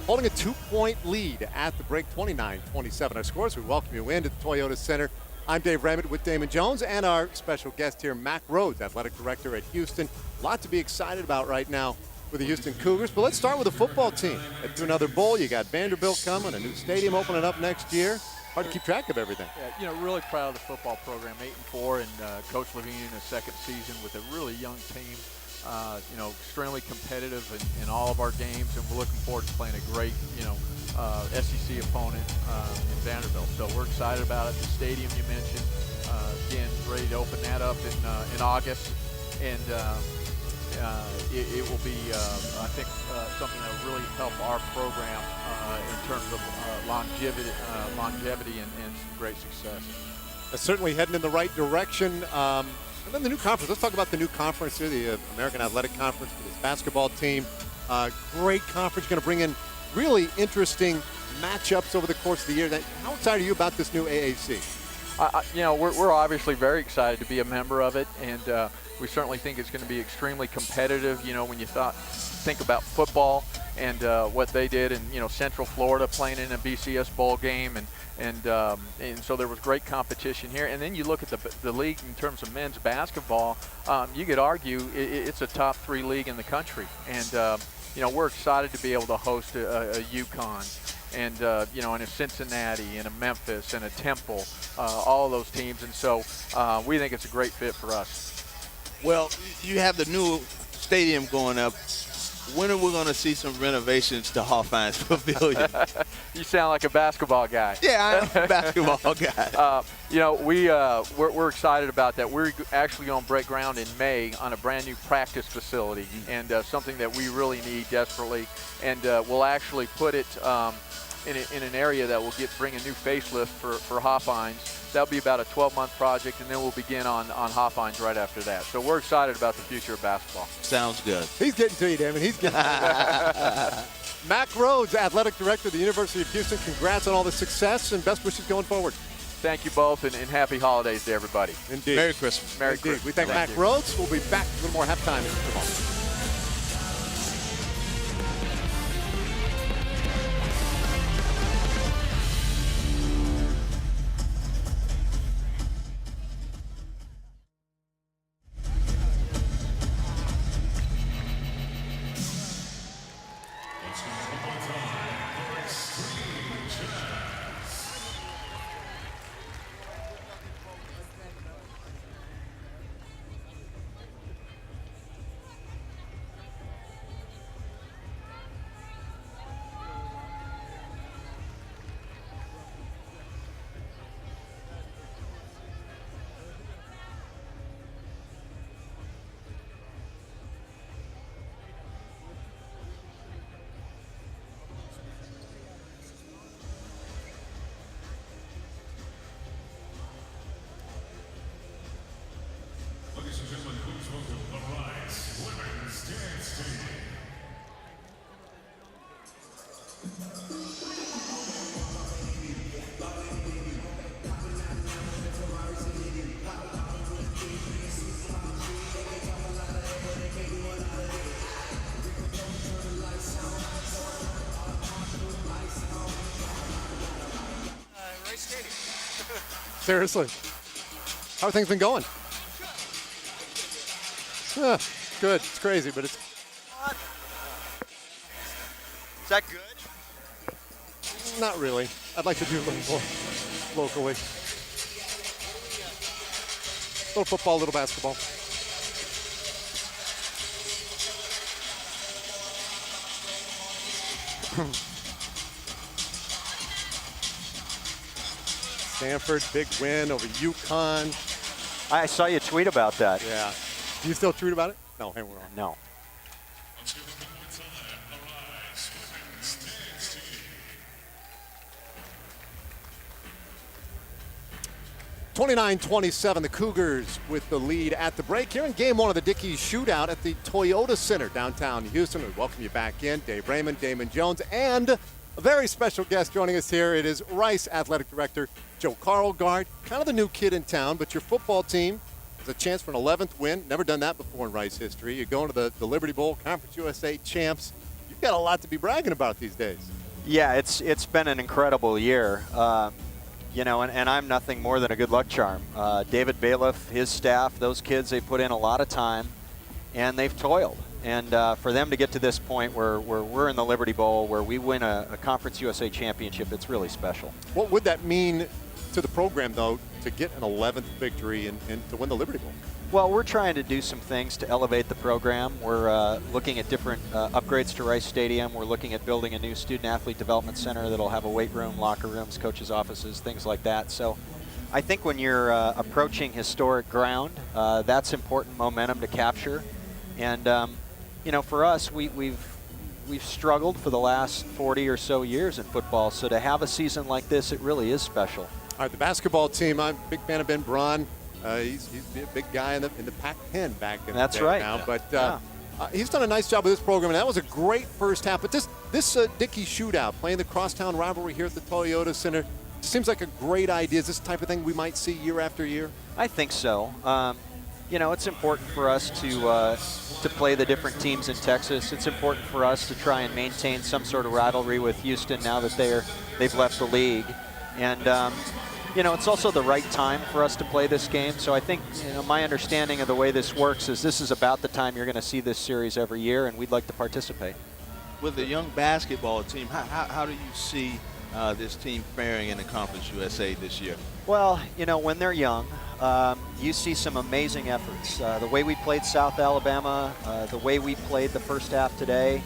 holding a 2-point lead at the break, 29-27 our scores. We welcome you into the Toyota Center. I'm Dave Raymond with Damon Jones and our special guest here, Mack Rhoades, athletic director at Houston. A lot to be excited about right now with the Houston Cougars, but let's start with the football team. Head to another bowl. You got Vanderbilt coming, a new stadium opening up next year. Hard to keep track of everything. Yeah, really proud of the football program, 8-4, and Coach Levine in his second season with a really young team. Extremely competitive in all of our games, and we're looking forward to playing a great, SEC opponent in Vanderbilt. So we're excited about it. The stadium you mentioned, again, ready to open that up in August, and it will be, I think, something that will really help our program in terms of longevity and some great success. Certainly heading in the right direction. And then the new conference. Let's talk about the new conference here, the American Athletic Conference for this basketball team. Great conference, going to bring in really interesting matchups over the course of the year. How excited are you about this new AAC? We're obviously very excited to be a member of it, and we certainly think it's going to be extremely competitive. When you think about football and what they did in Central Florida, playing in a BCS bowl game, and so there was great competition here. And then you look at the league in terms of men's basketball. You could argue it's a top 3 league in the country, and we're excited to be able to host a UConn, and and a Cincinnati, and a Memphis, and a Temple, all of those teams, and so we think it's a great fit for us. Well, you have the new stadium going up. When are we going to see some renovations to Hofheinz Pavilion? You sound like a basketball guy. Yeah, I'm a basketball guy. We're excited about that. We're actually going to break ground in May on a brand new practice facility, and something that we really need desperately. And we'll actually put it in an area that will bring a new facelift for Hofheinz. That'll be about a 12-month project, and then we'll begin on Hofheinz right after that. So we're excited about the future of basketball. Sounds good. He's getting to you, Damon. He's getting to you. Mack Rhoades, athletic director of the University of Houston. Congrats on all the success and best wishes going forward. Thank you both, and happy holidays to everybody. Indeed. Merry Christmas. Merry Indeed. Christmas. We thank Mack Rhoades. We'll be back a little more halftime in just a moment. Ladies and gentlemen, please welcome the Rice Women's Dance Team. Rice Stadium. Seriously. How have things been going? Good. It's crazy, but it's... Is that good? Not really. I'd like to do a little more locally. A little football, a little basketball. Stanford, big win over UConn. I saw you tweet about that. Yeah. Do you still tweet about it? No, hey, we're on. No. Let's give it one more time. The Rice Women's Dance Team. 29-27, the Cougars with the lead at the break here in game one of the Dickey Shootout at the Toyota Center downtown Houston. We welcome you back in. Dave Raymond, Damon Jones, and a very special guest joining us here. It is Rice Athletic Director Joe Carlgard, kind of the new kid in town, but your football team It's a chance for an 11th win. Never done that before in Rice history. You're going to the Liberty Bowl, Conference USA champs. You've got a lot to be bragging about these days. Yeah, it's been an incredible year. You know, and I'm nothing more than a good luck charm. David Bailiff, his staff, those kids, they put in a lot of time, and they've toiled. And for them to get to this point where we're in the Liberty Bowl, where we win a Conference USA championship, it's really special. What would that mean to the program, though, to get an 11th victory and to win the Liberty Bowl? Well, we're trying to do some things to elevate the program. We're looking at different upgrades to Rice Stadium. We're looking at building a new student-athlete development center that'll have a weight room, locker rooms, coaches' offices, things like that. So I think when you're approaching historic ground, that's important momentum to capture. And, you know, for us, we've struggled for the last 40 or so years in football. So to have a season like this, it really is special. All right, the basketball team, I'm a big fan of Ben Braun. He's a big guy in the Pac-10 back in That's the day right. now. But he's done a nice job with this program, and that was a great first half. But this Dickey shootout, playing the crosstown rivalry here at the Toyota Center, seems like a great idea. Is this the type of thing we might see year after year? I think so. You know, it's important for us to play the different teams in Texas. It's important for us to try and maintain some sort of rivalry with Houston now that they've left the league. And you know, it's also the right time for us to play this game. So I think, you know, my understanding of the way this works is this is about the time you're going to see this series every year, and we'd like to participate. With the young basketball team, how do you see this team faring in the Conference USA this year? Well, you know, when they're young, you see some amazing efforts. The way we played South Alabama, the way we played the first half today,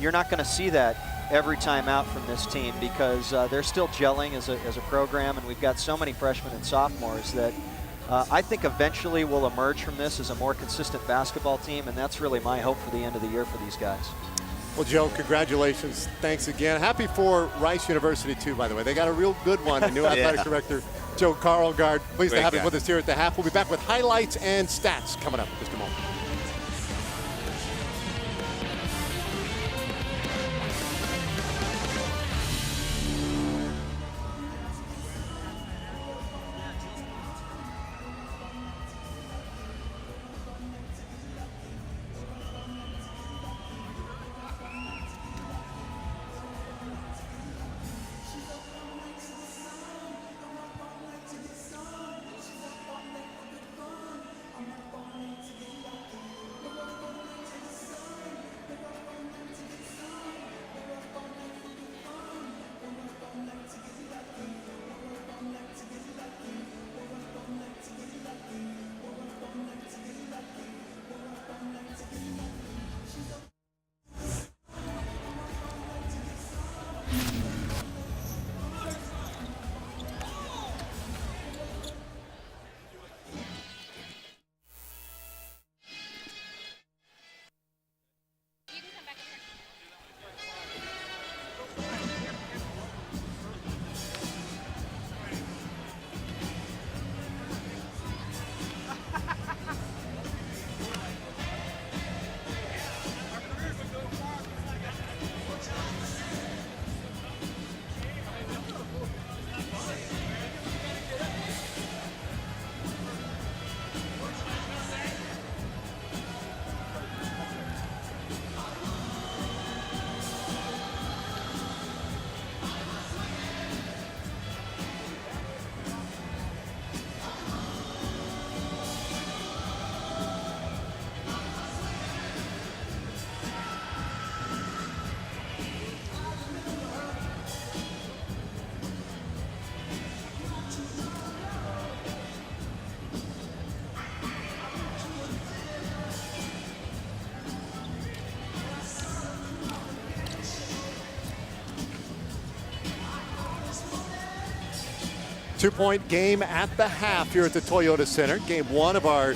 you're not going to see that every time out from this team because they're still gelling as a program, and we've got so many freshmen and sophomores that I think eventually we'll emerge from this as a more consistent basketball team, and that's really my hope for the end of the year for these guys. Well, Joe, congratulations. Thanks again. Happy for Rice University, too, by the way. They got a real good one. And new athletic director, Joe Carlgard. Pleased to have him with us here at the half. We'll be back with highlights and stats coming up in just a moment. Two-point game at the half here at the Toyota Center. Game one of our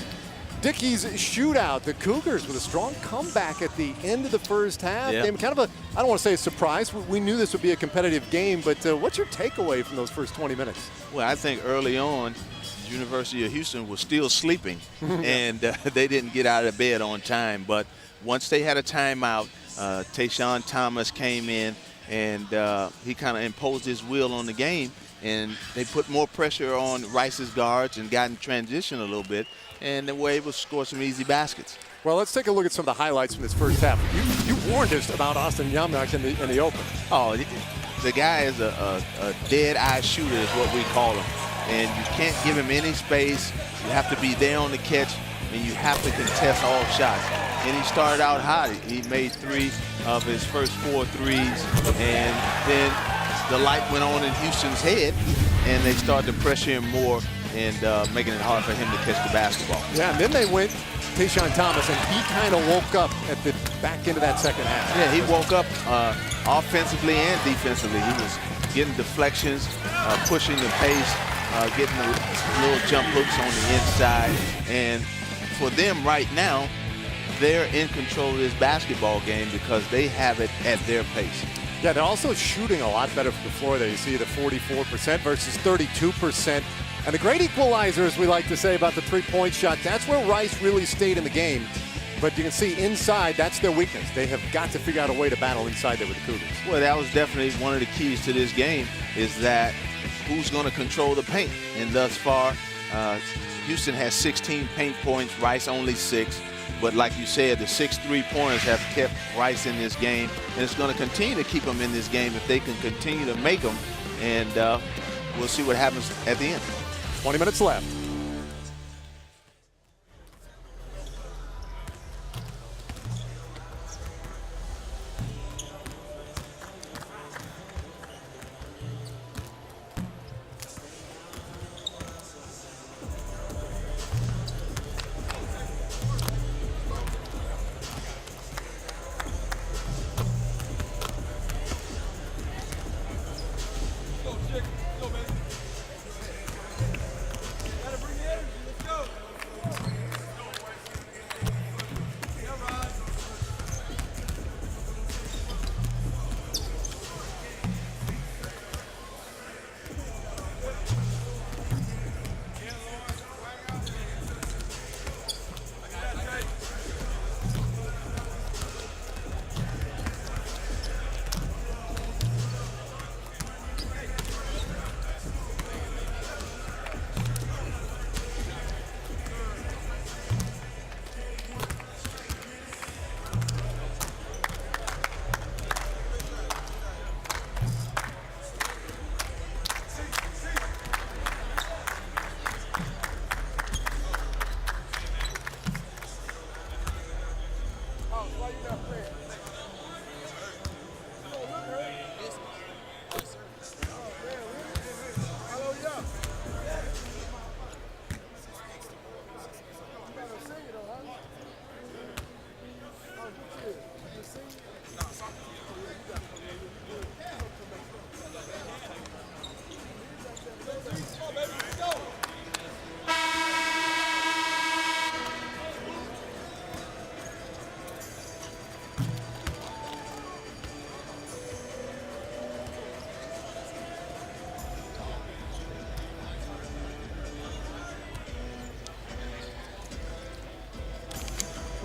Dickey's shootout. The Cougars with a strong comeback at the end of the first half. Yeah. Kind of a, I don't want to say a surprise. We knew this would be a competitive game, but what's your takeaway from those first 20 minutes? Well, I think early on, University of Houston was still sleeping, and they didn't get out of bed on time. But once they had a timeout, Tayshawn Thomas came in, and he kind of imposed his will on the game. and they put more pressure on Rice's guards and got in transition a little bit, and they were able to score some easy baskets. Well, let's take a look at some of the highlights from this first half. You warned us about Austin Yamnak in the open. Oh, the guy is a dead-eye shooter is what we call him. And you can't give him any space. You have to be there on the catch, and you have to contest all shots. And he started out hot. He made 3 of his first 4 threes, and then the light went on in Houston's head, and they started to pressure him more and making it hard for him to catch the basketball. Yeah, and then they went Tayshaun Thomas, and he kind of woke up at the back end of that second half. Yeah, he woke up offensively and defensively. He was getting deflections, pushing the pace, getting the little jump hooks on the inside. And for them right now, they're in control of this basketball game because they have it at their pace. Yeah, they're also shooting a lot better from the floor there. You see the 44% versus 32%. And the great equalizer, as we like to say about the three-point shot, that's where Rice really stayed in the game. But you can see inside, that's their weakness. They have got to figure out a way to battle inside there with the Cougars. Well, that was definitely one of the keys to this game, is that who's going to control the paint. And thus far, Houston has 16 paint points, Rice only 6. But like you said, the 6 3-pointers have kept Rice in this game. And it's going to continue to keep them in this game if they can continue to make them. And we'll see what happens at the end. 20 minutes left.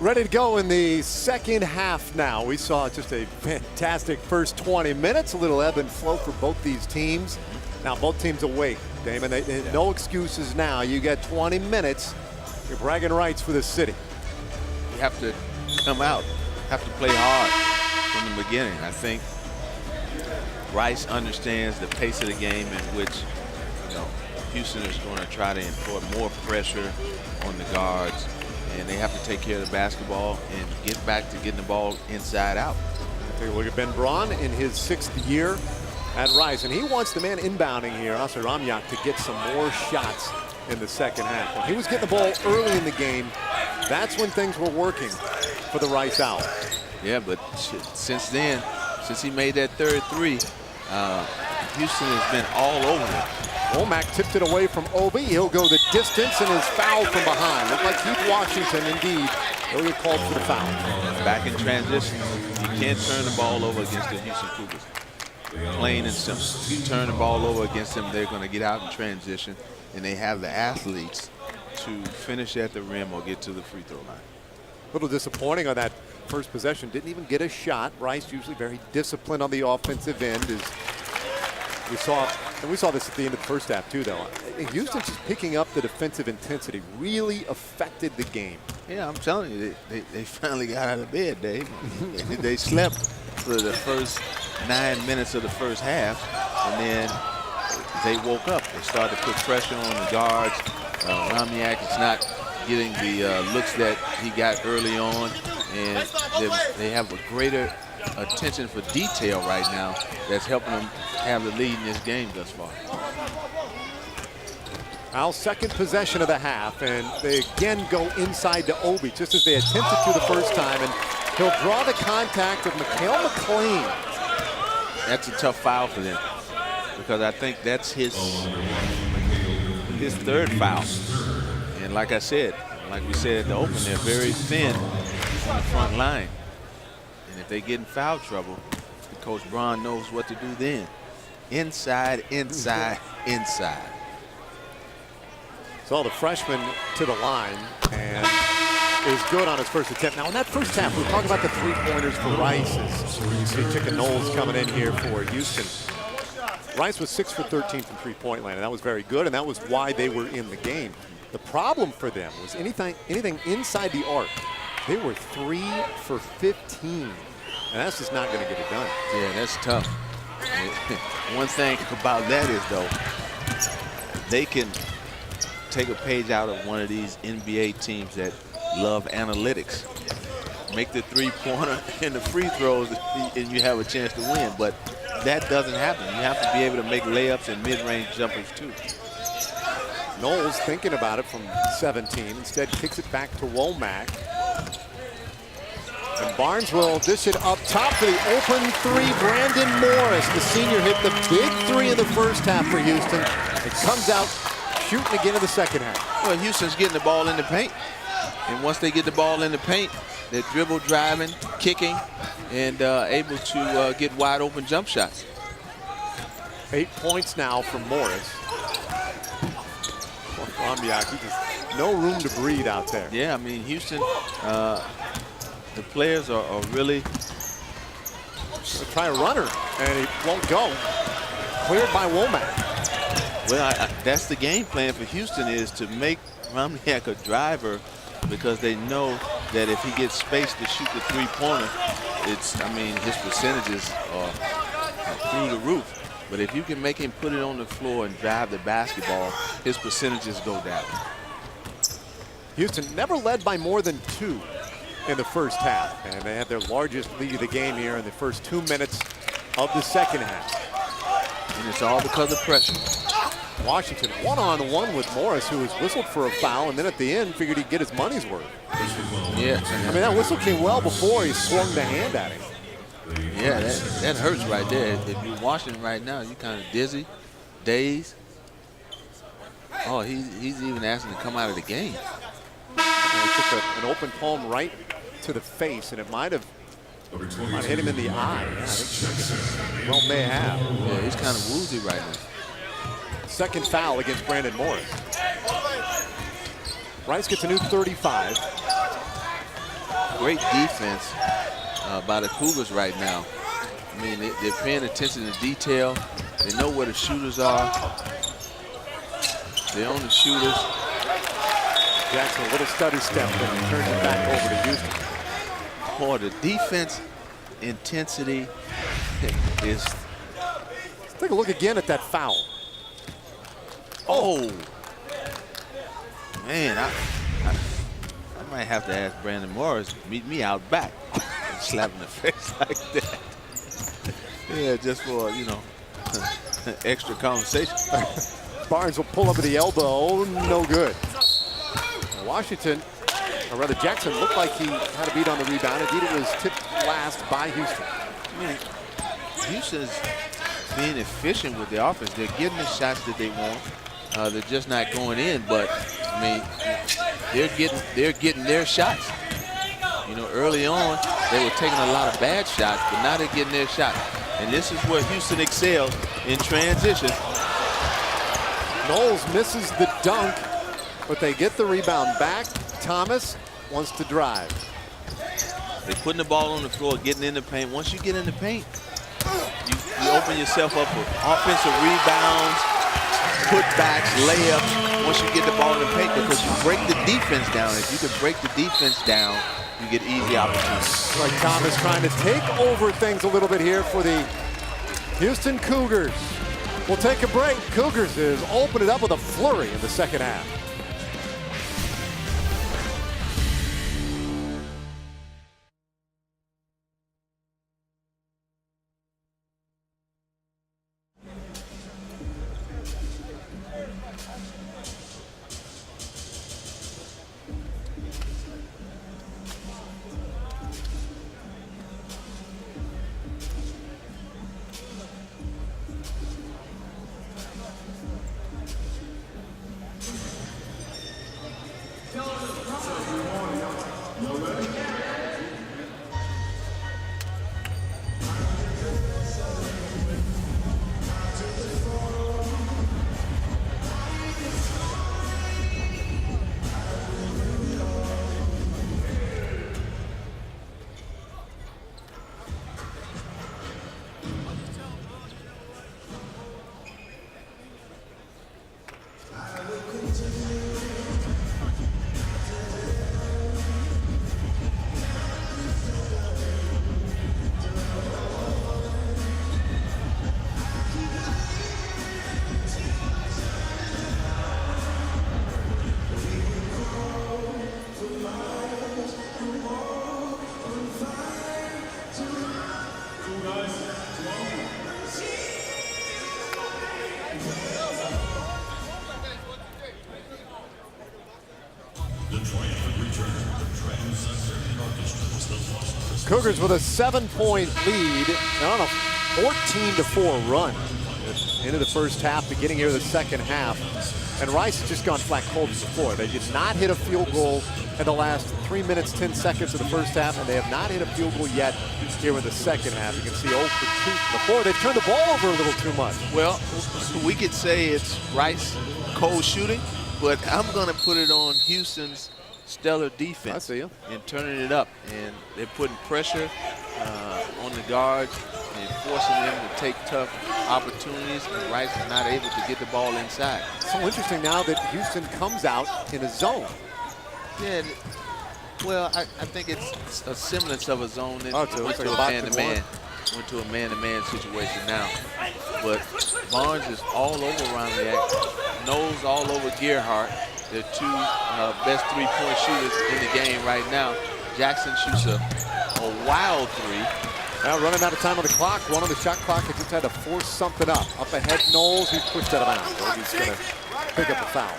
Ready to go in the second half now. We saw just a fantastic first 20 minutes, a little ebb and flow for both these teams. Now both teams awake, Damon. No excuses now. You get 20 minutes. You're bragging rights for the city. You have to come out, have to play hard from the beginning. I think Rice understands the pace of the game in which, Houston is going to try to import more pressure on the guards. And they have to take care of the basketball and get back to getting the ball inside out. Take a look at Ben Braun in his 6th year at Rice. And he wants the man inbounding here, Austin Yamnak, to get some more shots in the second half. When he was getting the ball early in the game, that's when things were working for the Rice Owls. Yeah, but since then, since he made that 3rd three, Houston has been all over it. Womack tipped it away from Obi. He'll go the distance and is fouled from behind. Looked like Heath Washington, indeed. He'll get called for the foul. Back in transition, you can't turn the ball over against the Houston Cougars. Plain and simple. You turn the ball over against them, they're going to get out in transition, and they have the athletes to finish at the rim or get to the free throw line. A little disappointing on that first possession. Didn't even get a shot. Rice usually very disciplined on the offensive end. As We saw this at the end of the first half too, though. Houston just picking up the defensive intensity really affected the game. Yeah, I'm telling you, they finally got out of bed, Dave. They slept for the first 9 minutes of the first half, and then they woke up. They started to put pressure on the guards. Romniak is not getting the looks that he got early on, and they have a greater attention for detail right now that's helping them have the lead in this game thus far. Our second possession of the half, and they again go inside to Obi, just as they attempted to the first time, and he'll draw the contact of Mikhail McLean. That's a tough foul for them, because I think that's his third foul. And like I said, like we said at the open, they're very thin on the front line. And if they get in foul trouble, Coach Braun knows what to do then. Inside, inside, inside. So the freshman to the line and is good on his first attempt. Now in that first half, we were talking about the three-pointers for Rice. As you see Chicken Knowles coming in here for Houston. Rice was 6 for 13 from three-point land, and that was very good, and that was why they were in the game. The problem for them was anything inside the arc. They were 3 for 15, and that's just not going to get it done. Yeah, that's tough. One thing about that is, though, they can take a page out of one of these NBA teams that love analytics. Make the three-pointer and the free throws, and you have a chance to win. But that doesn't happen. You have to be able to make layups and mid-range jumpers, too. Knowles thinking about it from 17. Instead, kicks it back to Womack. And Barnes will dish it up top for the open three. Brandon Morris, the senior, hit the big three in the first half for Houston. It comes out shooting again in the second half. Well, Houston's getting the ball in the paint. And once they get the ball in the paint, they're dribble, driving, kicking, and able to get wide open jump shots. 8 points now from Morris. Romniak, just no room to breathe out there. Yeah, I mean, Houston, the players are really try a runner, and he won't go. Cleared by Womack. Well, that's the game plan for Houston, is to make Romniak a driver, because they know that if he gets space to shoot the three-pointer, his percentages are through the roof. But if you can make him put it on the floor and drive the basketball, his percentages go down. Houston never led by more than 2 in the first half, and they had their largest lead of the game here in the first 2 minutes of the second half. And it's all because of pressure. Washington one-on-one with Morris, who was whistled for a foul, and then at the end figured he'd get his money's worth. Yeah. I mean, that whistle came well before he swung the hand at him. Yeah, that hurts right there. If you're watching right now, you're kind of dizzy, dazed. Oh, he's even asking to come out of the game. And he took an open palm right to the face, and it might have hit him in the eye. Yeah, I think well may have. Yeah, he's kind of woozy right now. Second foul against Brandon Morris. Rice gets a new 35. Great defense by the Cougars right now. I mean, they're paying attention to detail. They know where the shooters are. They own the shooters. Jackson, a little study step, and he turns it back over to Houston. Boy, the defense intensity is... Let's take a look again at that foul. Oh, man, I might have to ask Brandon Morris to meet me out back and slap in the face like that. Yeah, just for, extra conversation. Barnes will pull up at the elbow, no good. Washington, or rather Jackson, looked like he had a beat on the rebound. Indeed, it was tipped last by Houston. I mean, Houston's being efficient with the offense. They're getting the shots that they want. They're just not going in, but I mean, they're getting their shots. Early on they were taking a lot of bad shots, but now they're getting their shots. And this is where Houston excels in transition. Knowles misses the dunk, but they get the rebound back. Thomas wants to drive. They're putting the ball on the floor, getting in the paint. Once you get in the paint, you open yourself up for offensive rebounds, putbacks, layups once you get the ball in the paint because you break the defense down. If you can break the defense down, you get easy opportunities. Like Thomas trying to take over things a little bit here for the Houston Cougars. We'll take a break. Cougars is open it up with a flurry in the second half. Cougars with a 7-point lead and on a 14-4 run into the first half, beginning here the second half. And Rice has just gone flat cold to the floor. They did not hit a field goal in the last 3 minutes, 10 seconds of the first half, and they have not hit a field goal yet here in the second half. You can see 0 for 2 before. They've turned the ball over a little too much. Well, we could say it's Rice cold shooting, but I'm going to put it on Houston's stellar defense. I see you. And turning it up, and they're putting pressure on the guards and forcing them to take tough opportunities, and Rice is not able to get the ball inside. So interesting now that Houston comes out in a zone. Yeah, well, I think it's a semblance of a zone. It Oh, so went it's to like a a man-to-man. Went to a man-to-man situation now. But Barnes is all over Romniak, knows all over Gerhardt. They're two best three-point shooters in the game right now. Jackson shoots a wild three. Now running out of time on the clock. One on the shot clock. They just had to force something up. Up ahead, Knowles. He's pushed out of bounds. He's going to pick up a foul.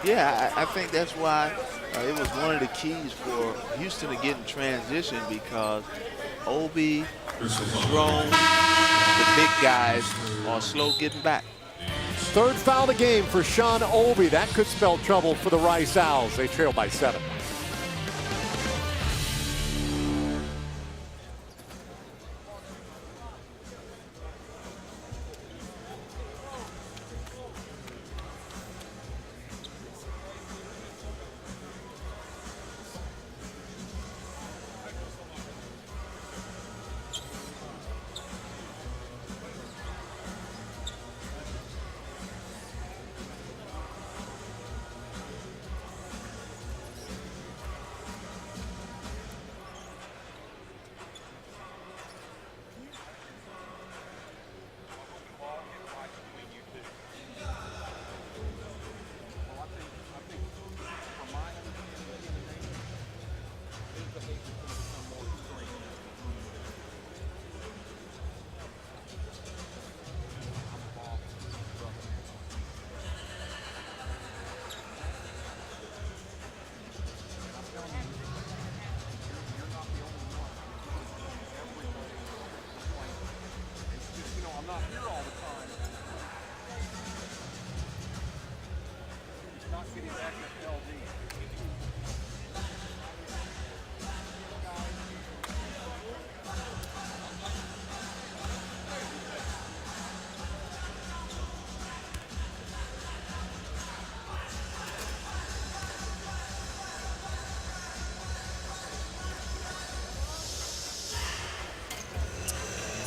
Yeah, I think that's why it was one of the keys for Houston to get in transition, because Obi, Jerome, the big guys are slow getting back. Third foul of the game for Sean Obi. That could spell trouble for the Rice Owls. They trail by 7.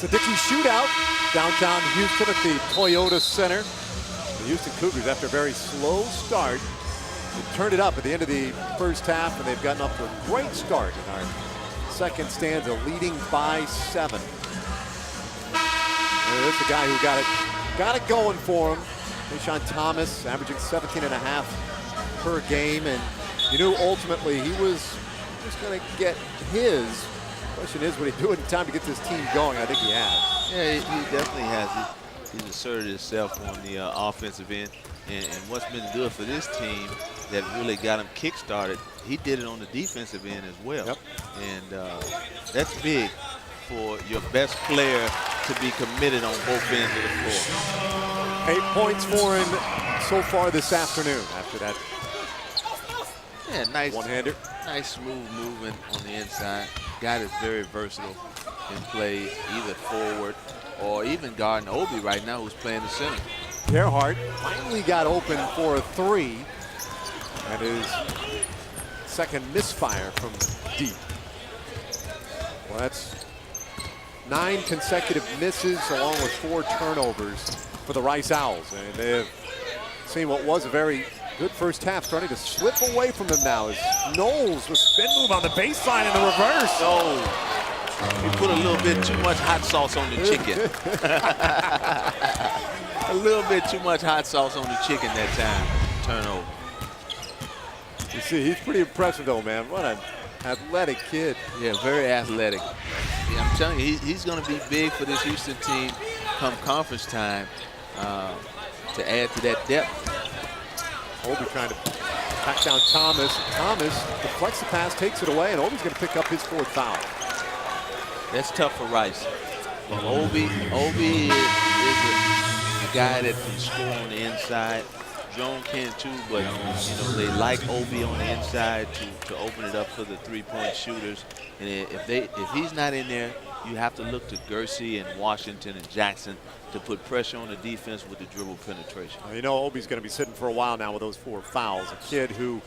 It's a Dixie shootout downtown Houston at the Toyota Center. The Houston Cougars, after a very slow start, they turned it up at the end of the first half, and they've gotten up to a great start in our second stanza, leading by 7. And this is a guy who got it going for him. Mayshawn Thomas averaging 17.5 per game, and you knew ultimately he was just going to get his. Question is, would he do it in time to get this team going? I think he has. Yeah, he definitely has. He's asserted himself on the offensive end, and what's been good for this team that really got him kick-started, he did it on the defensive end as well. Yep. And that's big for your best player to be committed on both ends of the floor. 8 points for him so far this afternoon after that Yeah, nice one-hander. Nice smooth movement on the inside. Guy that's very versatile, can play either forward or even guarding Obi right now, who's playing the center. Gerhardt finally got open for a 3. And his second misfire from deep. Well, that's 9 consecutive misses along with 4 turnovers for the Rice Owls. And they've seen what was a very good first half starting to slip away from them now as Knowles with spin move on the baseline in the reverse. Oh, he put a little bit too much hot sauce on the chicken. A little bit too much hot sauce on the chicken that time. Turnover. You see, he's pretty impressive though, man. What an athletic kid. Yeah, very athletic. Yeah, I'm telling you, he's going to be big for this Houston team come conference time to add to that depth. Obi trying to back down Thomas. Thomas deflects the pass, takes it away, and Obi's going to pick up his 4th foul. That's tough for Rice. Well, Obi is a guy that can score on the inside. Joan can too, but they like Obi on the inside to open it up for the 3-point shooters. And if he's not in there, you have to look to Gersey and Washington and Jackson to put pressure on the defense with the dribble penetration. Well, Obi's going to be sitting for a while now with those 4 fouls. A kid who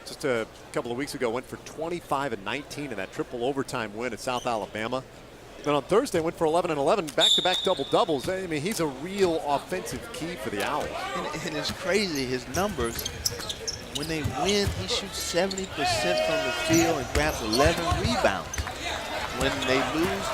just a couple of weeks ago went for 25 and 19 in that triple overtime win at South Alabama. Then on Thursday went for 11 and 11, back-to-back double-doubles. I mean, he's a real offensive key for the Owls. And it's crazy, his numbers. When they win, he shoots 70% from the field and grabs 11 rebounds. When they lose,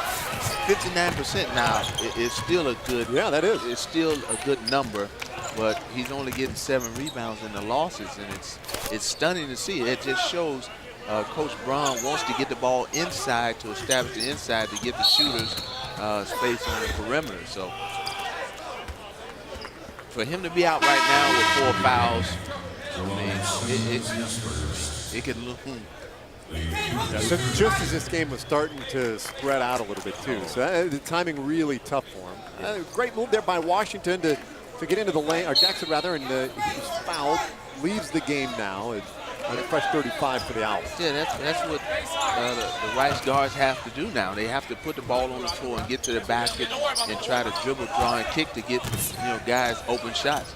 59%. Now, it's still a good. Yeah, that is. It's still a good number, but he's only getting 7 rebounds in the losses, and it's stunning to see. It just shows Coach Braun wants to get the ball inside to establish the inside to get the shooters space on the perimeter. So for him to be out right now with 4 fouls, I mean, it could look. So just as this game was starting to spread out a little bit too, so the timing really tough for him. Great move there by Washington to get into the lane, or Jackson rather, and he was fouled. Leaves the game now. A fresh 35 for the Owls. Yeah, that's what the Rice guards have to do now. They have to put the ball on the floor and get to the basket and try to dribble, draw, and kick to get guys open shots.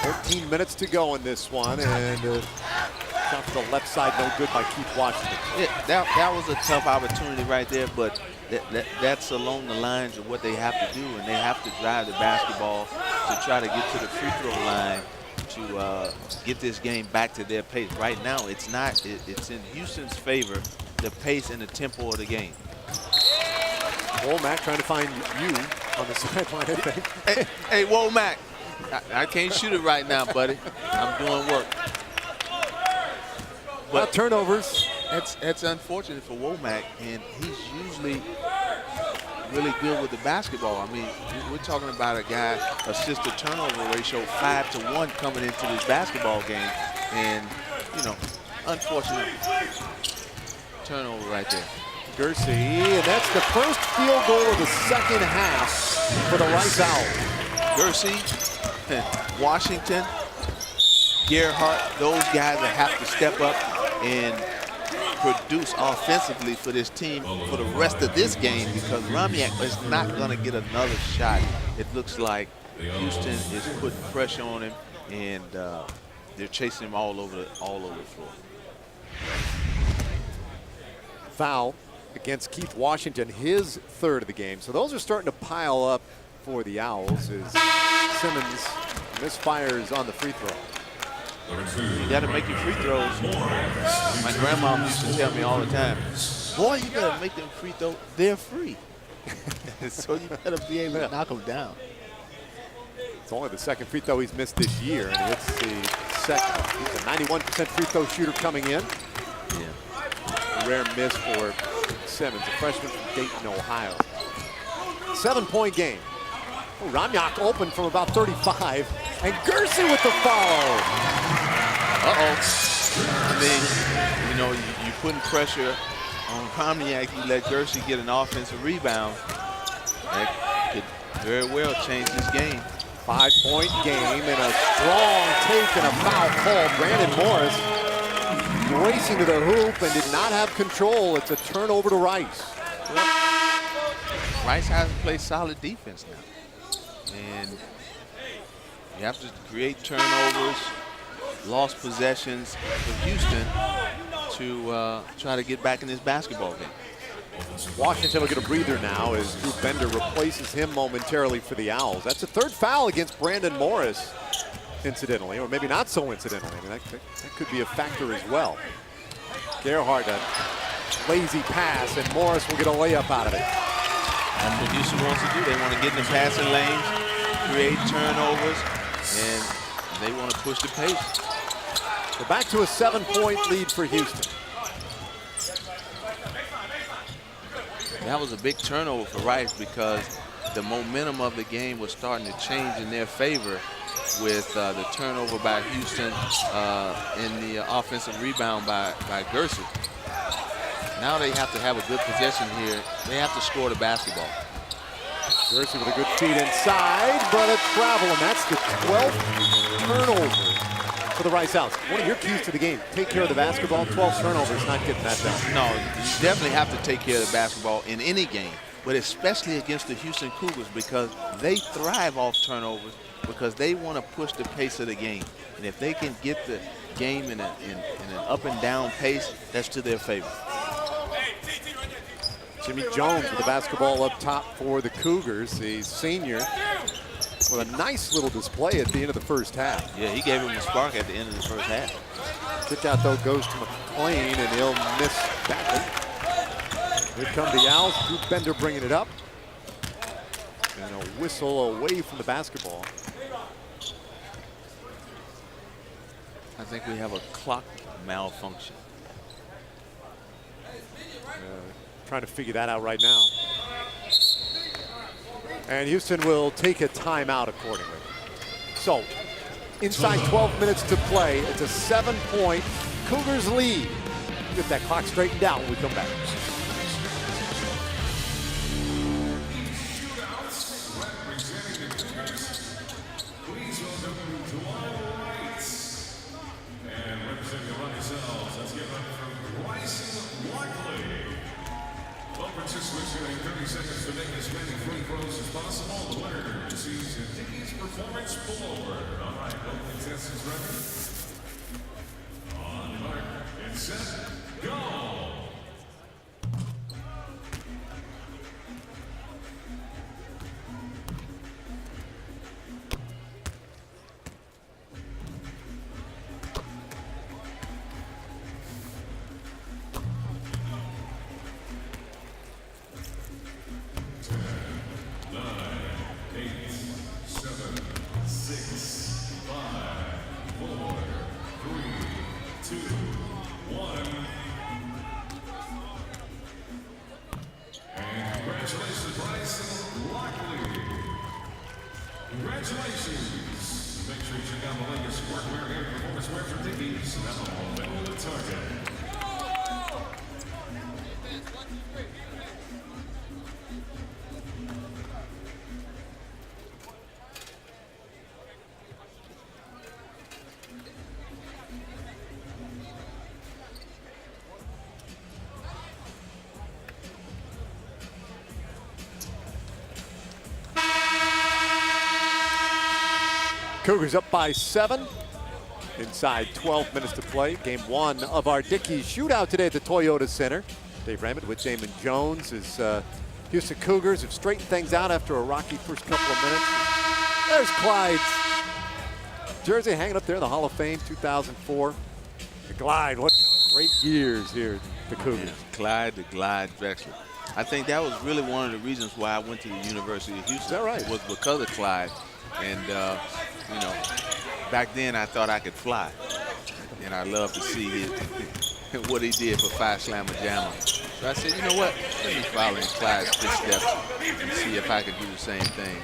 14 minutes to go in this one, and shot to the left side, no good by Keith Washington. Yeah, that was a tough opportunity right there, but that's along the lines of what they have to do, and they have to drive the basketball to try to get to the free throw line to get this game back to their pace. Right now, it's not. It's in Houston's favor, the pace and the tempo of the game. Womack trying to find you on the sideline, I think. Hey, Womack, I can't shoot it right now, buddy. I'm doing work. But turnovers. That's unfortunate for Womack, and he's usually really good with the basketball. I mean, we're talking about a guy, assist-to-turnover ratio 5-to-1 coming into this basketball game, and unfortunate turnover right there. Gersey, and that's the first field goal of the second half for the Rice Owls. Gersey, Washington, Gerhardt, those guys that have to step up and produce offensively for this team for the rest of this game, because Ramiak is not going to get another shot. It looks like Houston is putting pressure on him, and they're chasing him all over the floor. Foul against Keith Washington, his third of the game. So those are starting to pile up for the Owls as Simmons misfires on the free throw. You got to make your free throws. My grandma used to tell me all the time, boy, you got to make them free throws. They're free. So you got to be able to knock them down. It's only the second free throw he's missed this year, and it's the second. He's a 91% free throw shooter coming in. Yeah. A rare miss for Simmons, a freshman from Dayton, Ohio. 7-point game. Oh, Ramyak open from about 35, and Gersey with the follow. I mean, you know, you putting pressure on Ramyak. You let Gersey get an offensive rebound. That could very well change this game. 5-point game and a strong take and a foul call. Brandon Morris racing to the hoop and did not have control. It's a turnover to Rice. Rice has to play solid defense now. And you have to create turnovers, lost possessions for Houston to try to get back in this basketball game. Washington will get a breather now as Drew Bender replaces him momentarily for the Owls. That's a third foul against Brandon Morris, incidentally, or maybe not so incidentally. I mean, that could be a factor as well. Gerhardt, a lazy pass, and Morris will get a layup out of it. That's what Houston wants to do. They want to get in the passing lanes, create turnovers, and they want to push the pace. So back to a 7-point lead for Houston. That was a big turnover for Rice because the momentum of the game was starting to change in their favor with the turnover by Houston and the offensive rebound by Gersey. Now they have to have a good possession here. They have to score the basketball. Gersey with a good feed inside, but a travel, and that's the 12th turnover for the Rice Owls. One of your keys to the game, take care of the basketball. 12 turnovers, not getting that done. No, you definitely have to take care of the basketball in any game, but especially against the Houston Cougars because they thrive off turnovers because they want to push the pace of the game. And if they can get the game in an up and down pace, that's to their favor. Jimmy Jones with the basketball up top for the Cougars, the senior, with a nice little display at the end of the first half. Yeah, he gave him a spark at the end of the first half. Kick out, though, goes to McLean, and he'll miss badly. Here come the Owls. Drew Bender bringing it up. And a whistle away from the basketball. I think we have a clock malfunction. Trying to figure that out right now. And Houston will take a timeout accordingly. So, inside 12 minutes to play, it's a 7-point Cougars lead. Get that clock straightened out when we come back. Please welcome to all rights. And representing the Rice Owls, let's get ready for Bryson Lockley. Well, participants getting 30 seconds to make as many free throws as possible. The winner receives a Dickies Performance Pullover. All right, both contestants ready? On the mark, and set, go! Congratulations. Make sure you check out the latest workwear and performance wear from Dickies. Now, middle of the target. Cougars up by 7. Inside 12 minutes to play. Game 1 of our Dickies shootout today at the Toyota Center. Dave Raymond with Damon Jones as Houston Cougars have straightened things out after a rocky first couple of minutes. There's Clyde's jersey hanging up there in the Hall of Fame, 2004. The Glide, what great years here, the Cougars. Clyde, the Glide Drexler. I think that was really one of the reasons why I went to the University of Houston. Is that right? Was because of Clyde. And, you know, back then I thought I could fly. And I love to see what he did for Phi Slamma Jamma. So I said, you know what? Let me follow in Clyde's footsteps and see if I can do the same thing.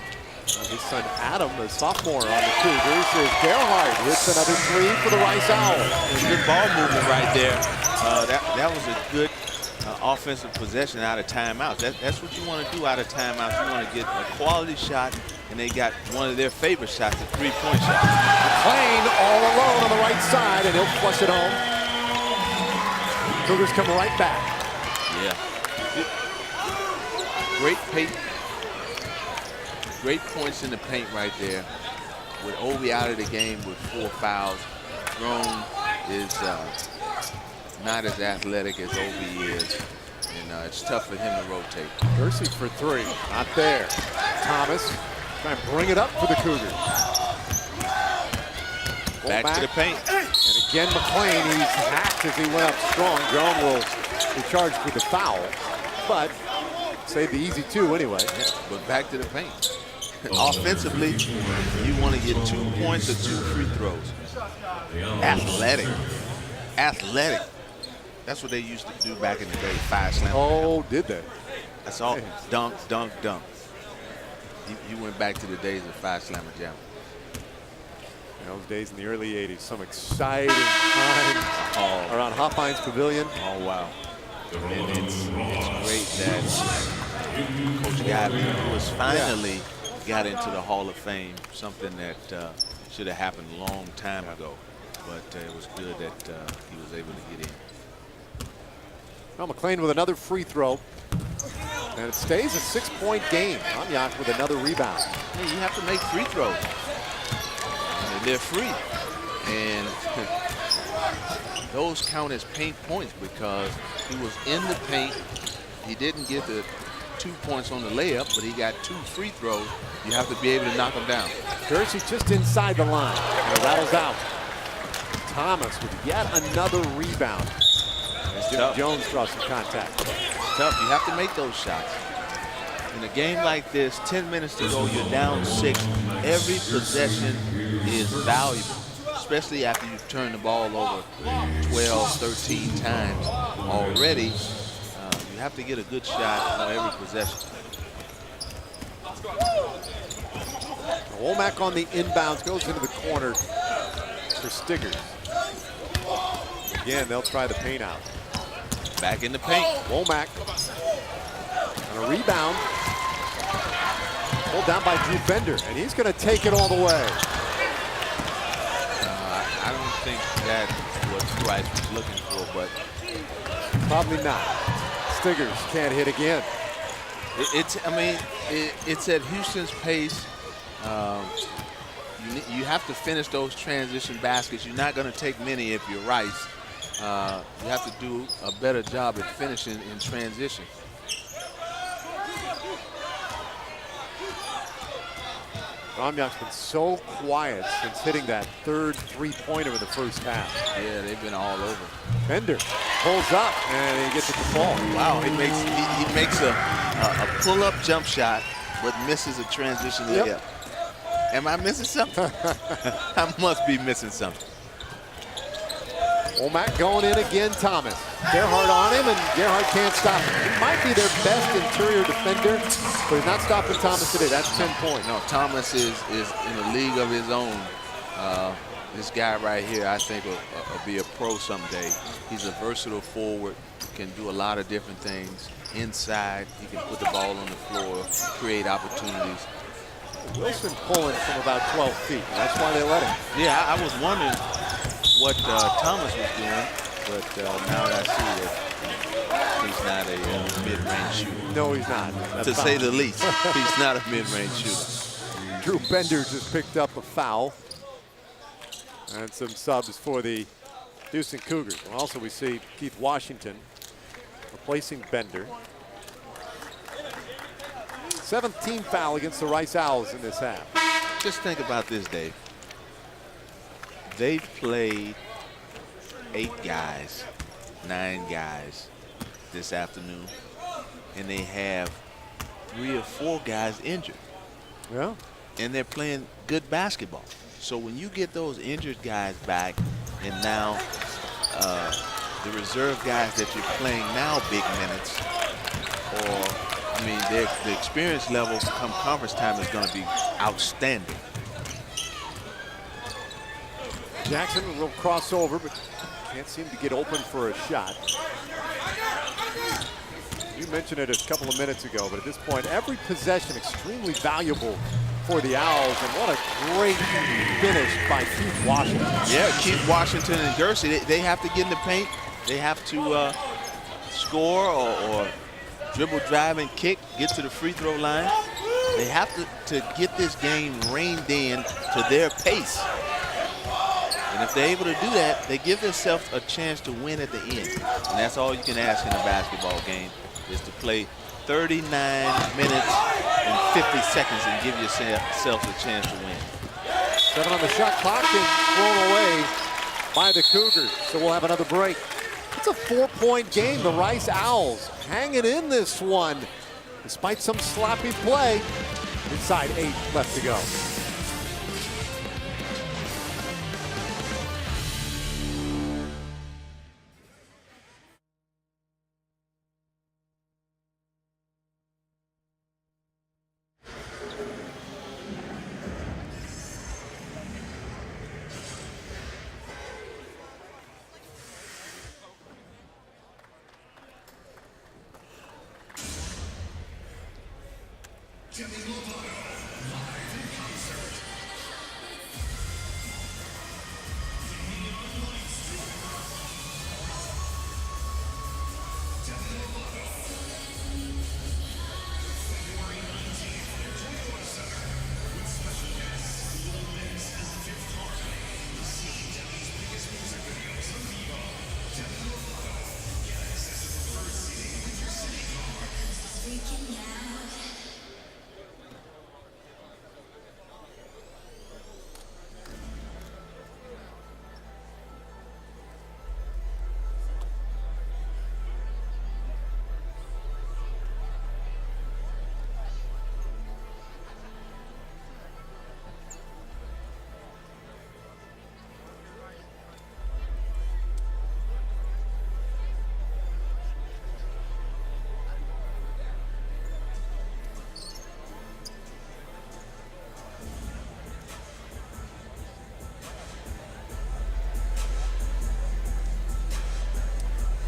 His son Adam, a sophomore on the Cougars, is Gerhard hits another three for the Rice Owls. Good ball movement right there. That was a good offensive possession out of timeouts. That's what you want to do out of timeouts. You want to get a quality shot, and they got one of their favorite shots, a three-point shot. McClain all alone on the right side, and he'll flush it home. Cougars come right back. Yeah. Great paint. Great points in the paint right there. With Obi out of the game with 4 fouls. Jerome is not as athletic as Obi is. And it's tough for him to rotate. Kersey for three. Not there. Thomas trying to bring it up for the Cougars. Back to the paint. And again, McClain, he's hacked as he went up strong. Jerome will be charged with the foul. But save the easy two anyway. Yeah, but back to the paint. Offensively, you want to get 2 points or 2 free throws. Athletic. Athletic. That's what they used to do back in the day, Phi Slamma. Oh, did they? That's all. Dunk, dunk, dunk. You went back to the days of Phi Slamma Jamma. Those days in the early 80s, some exciting times around Hofheinz Pavilion. Oh, wow. And it's great that Coach Gabby, who was finally got into the Hall of Fame, something that should have happened a long time ago. But it was good that he was able to get in. Well, McClain with another free throw. And it stays a 6-point game. Amyak with another rebound. Hey, you have to make free throws. And they're free. And those count as paint points because he was in the paint. He didn't get the 2 points on the layup, but he got 2 free throws. You have to be able to knock them down. Kersey just inside the line. And it rattles out. Thomas with yet another rebound. As Jim Jones draws some contact. Tough. You have to make those shots. In a game like this, 10 minutes to go, you're down 6. Every possession is valuable, especially after you've turned the ball over 12, 13 times already. You have to get a good shot on every possession. Womack on the inbounds goes into the corner for Stiggers. Again, they'll try the paint out. Back in the paint. Womack on a rebound. Pulled down by Drew Bender, and he's going to take it all the way. I don't think that's what Price was looking for, but probably not. Stiggers can't hit again. It's at Houston's pace. You have to finish those transition baskets. You're not going to take many if you're Rice. You have to do a better job at finishing in transition. Amyak's been so quiet since hitting that third three-pointer in the first half. Yeah, they've been all over. Bender pulls up and he gets it to fall. Wow, he makes a pull-up jump shot, but misses a transition layup. Am I missing something? I must be missing something. Womack going in again, Thomas. Gerhard on him, and Gerhard can't stop him. He might be their best interior defender, but he's not stopping Thomas today. That's 10 points. No, Thomas is in a league of his own. This guy right here, I think, will be a pro someday. He's a versatile forward, can do a lot of different things. Inside, he can put the ball on the floor, create opportunities. Wilson pulling from about 12 feet. And that's why they let him. Yeah, I was wondering what Thomas was doing, but now that I see that he's not a mid-range shooter. No, he's not. To say the least, he's not a mid-range shooter. Drew Bender just picked up a foul. And some subs for the Houston Cougars. And also we see Keith Washington replacing Bender. 7th team foul against the Rice Owls in this half. Just think about this, Dave. They've played 8 guys, 9 guys this afternoon, and they have 3 or 4 guys injured. Yeah. And they're playing good basketball. So when you get those injured guys back, and now the reserve guys that you're playing now big minutes, or I mean, the experience level come conference time is going to be outstanding. Jackson will cross over, but can't seem to get open for a shot. You mentioned it a couple of minutes ago, but at this point, every possession extremely valuable for the Owls, and what a great finish by Keith Washington. Yeah, Keith Washington and Gersey, they have to get in the paint. They have to score or dribble, drive, and kick, get to the free throw line. They have to get this game reined in to their pace. And if they're able to do that, they give themselves a chance to win at the end. And that's all you can ask in a basketball game, is to play 39 minutes and 50 seconds and give yourself a chance to win. 7 on the shot clock and thrown away by the Cougars. So we'll have another break. It's a 4-point game. The Rice Owls hanging in this one despite some sloppy play. Inside 8 left to go.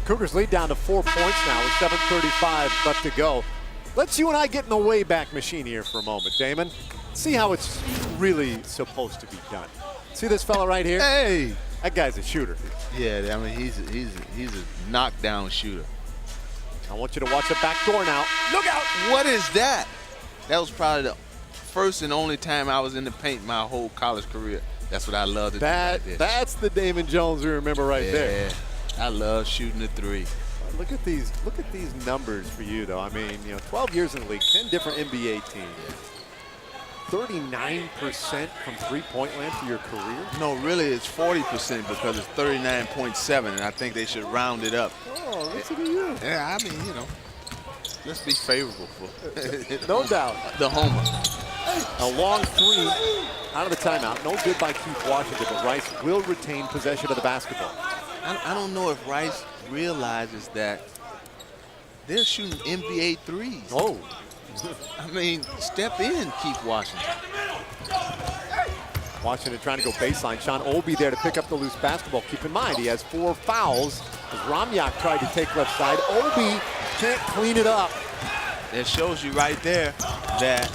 Cougars lead down to 4 points now with 7:35 left to go. Let's you and I get in the Wayback Machine here for a moment, Damon. See how it's really supposed to be done. See this fella right here? Hey! That guy's a shooter. Yeah, I mean, he's a knockdown shooter. I want you to watch the back door now. Look out! What is that? That was probably the first and only time I was in the paint my whole college career. That's what I love to do. That's the Damon Jones we remember right there. I love shooting the 3. Look at these numbers for you though. I mean, 12 years in the league, 10 different NBA teams. 39% from three-point land for your career? No, really it's 40% because it's 39.7, and I think they should round it up. Oh, listen to you. Yeah, I mean, let's be favorable for no doubt. The homer. A long 3 out of the timeout. No good by Keith Washington, but Rice will retain possession of the basketball. I don't know if Rice realizes that they're shooting NBA threes. Oh. I mean, step in, Keith Washington. Washington trying to go baseline. Sean Obi there to pick up the loose basketball. Keep in mind, he has 4 fouls. As Ramyak tried to take left side, Obi can't clean it up. It shows you right there that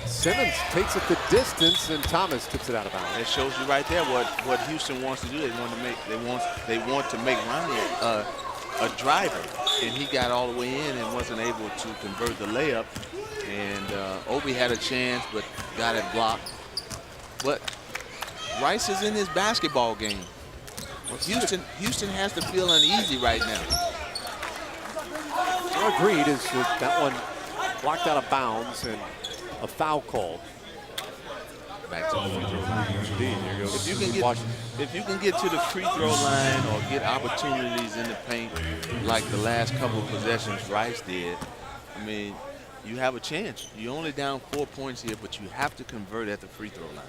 Simmons takes it the distance, and Thomas tips it out of bounds. It shows you right there what Houston wants to do. They want to make Ramyak a driver, and he got all the way in and wasn't able to convert the layup. And Obi had a chance, but got it blocked. But Rice is in his basketball game. Houston has to feel uneasy right now. Agreed, is that one blocked out of bounds and a foul called. Back to the free throw line. Indeed, here goes If you can get to the free throw line or get opportunities in the paint like the last couple of possessions Rice did, I mean, you have a chance. You're only down 4 points here, but you have to convert at the free throw line.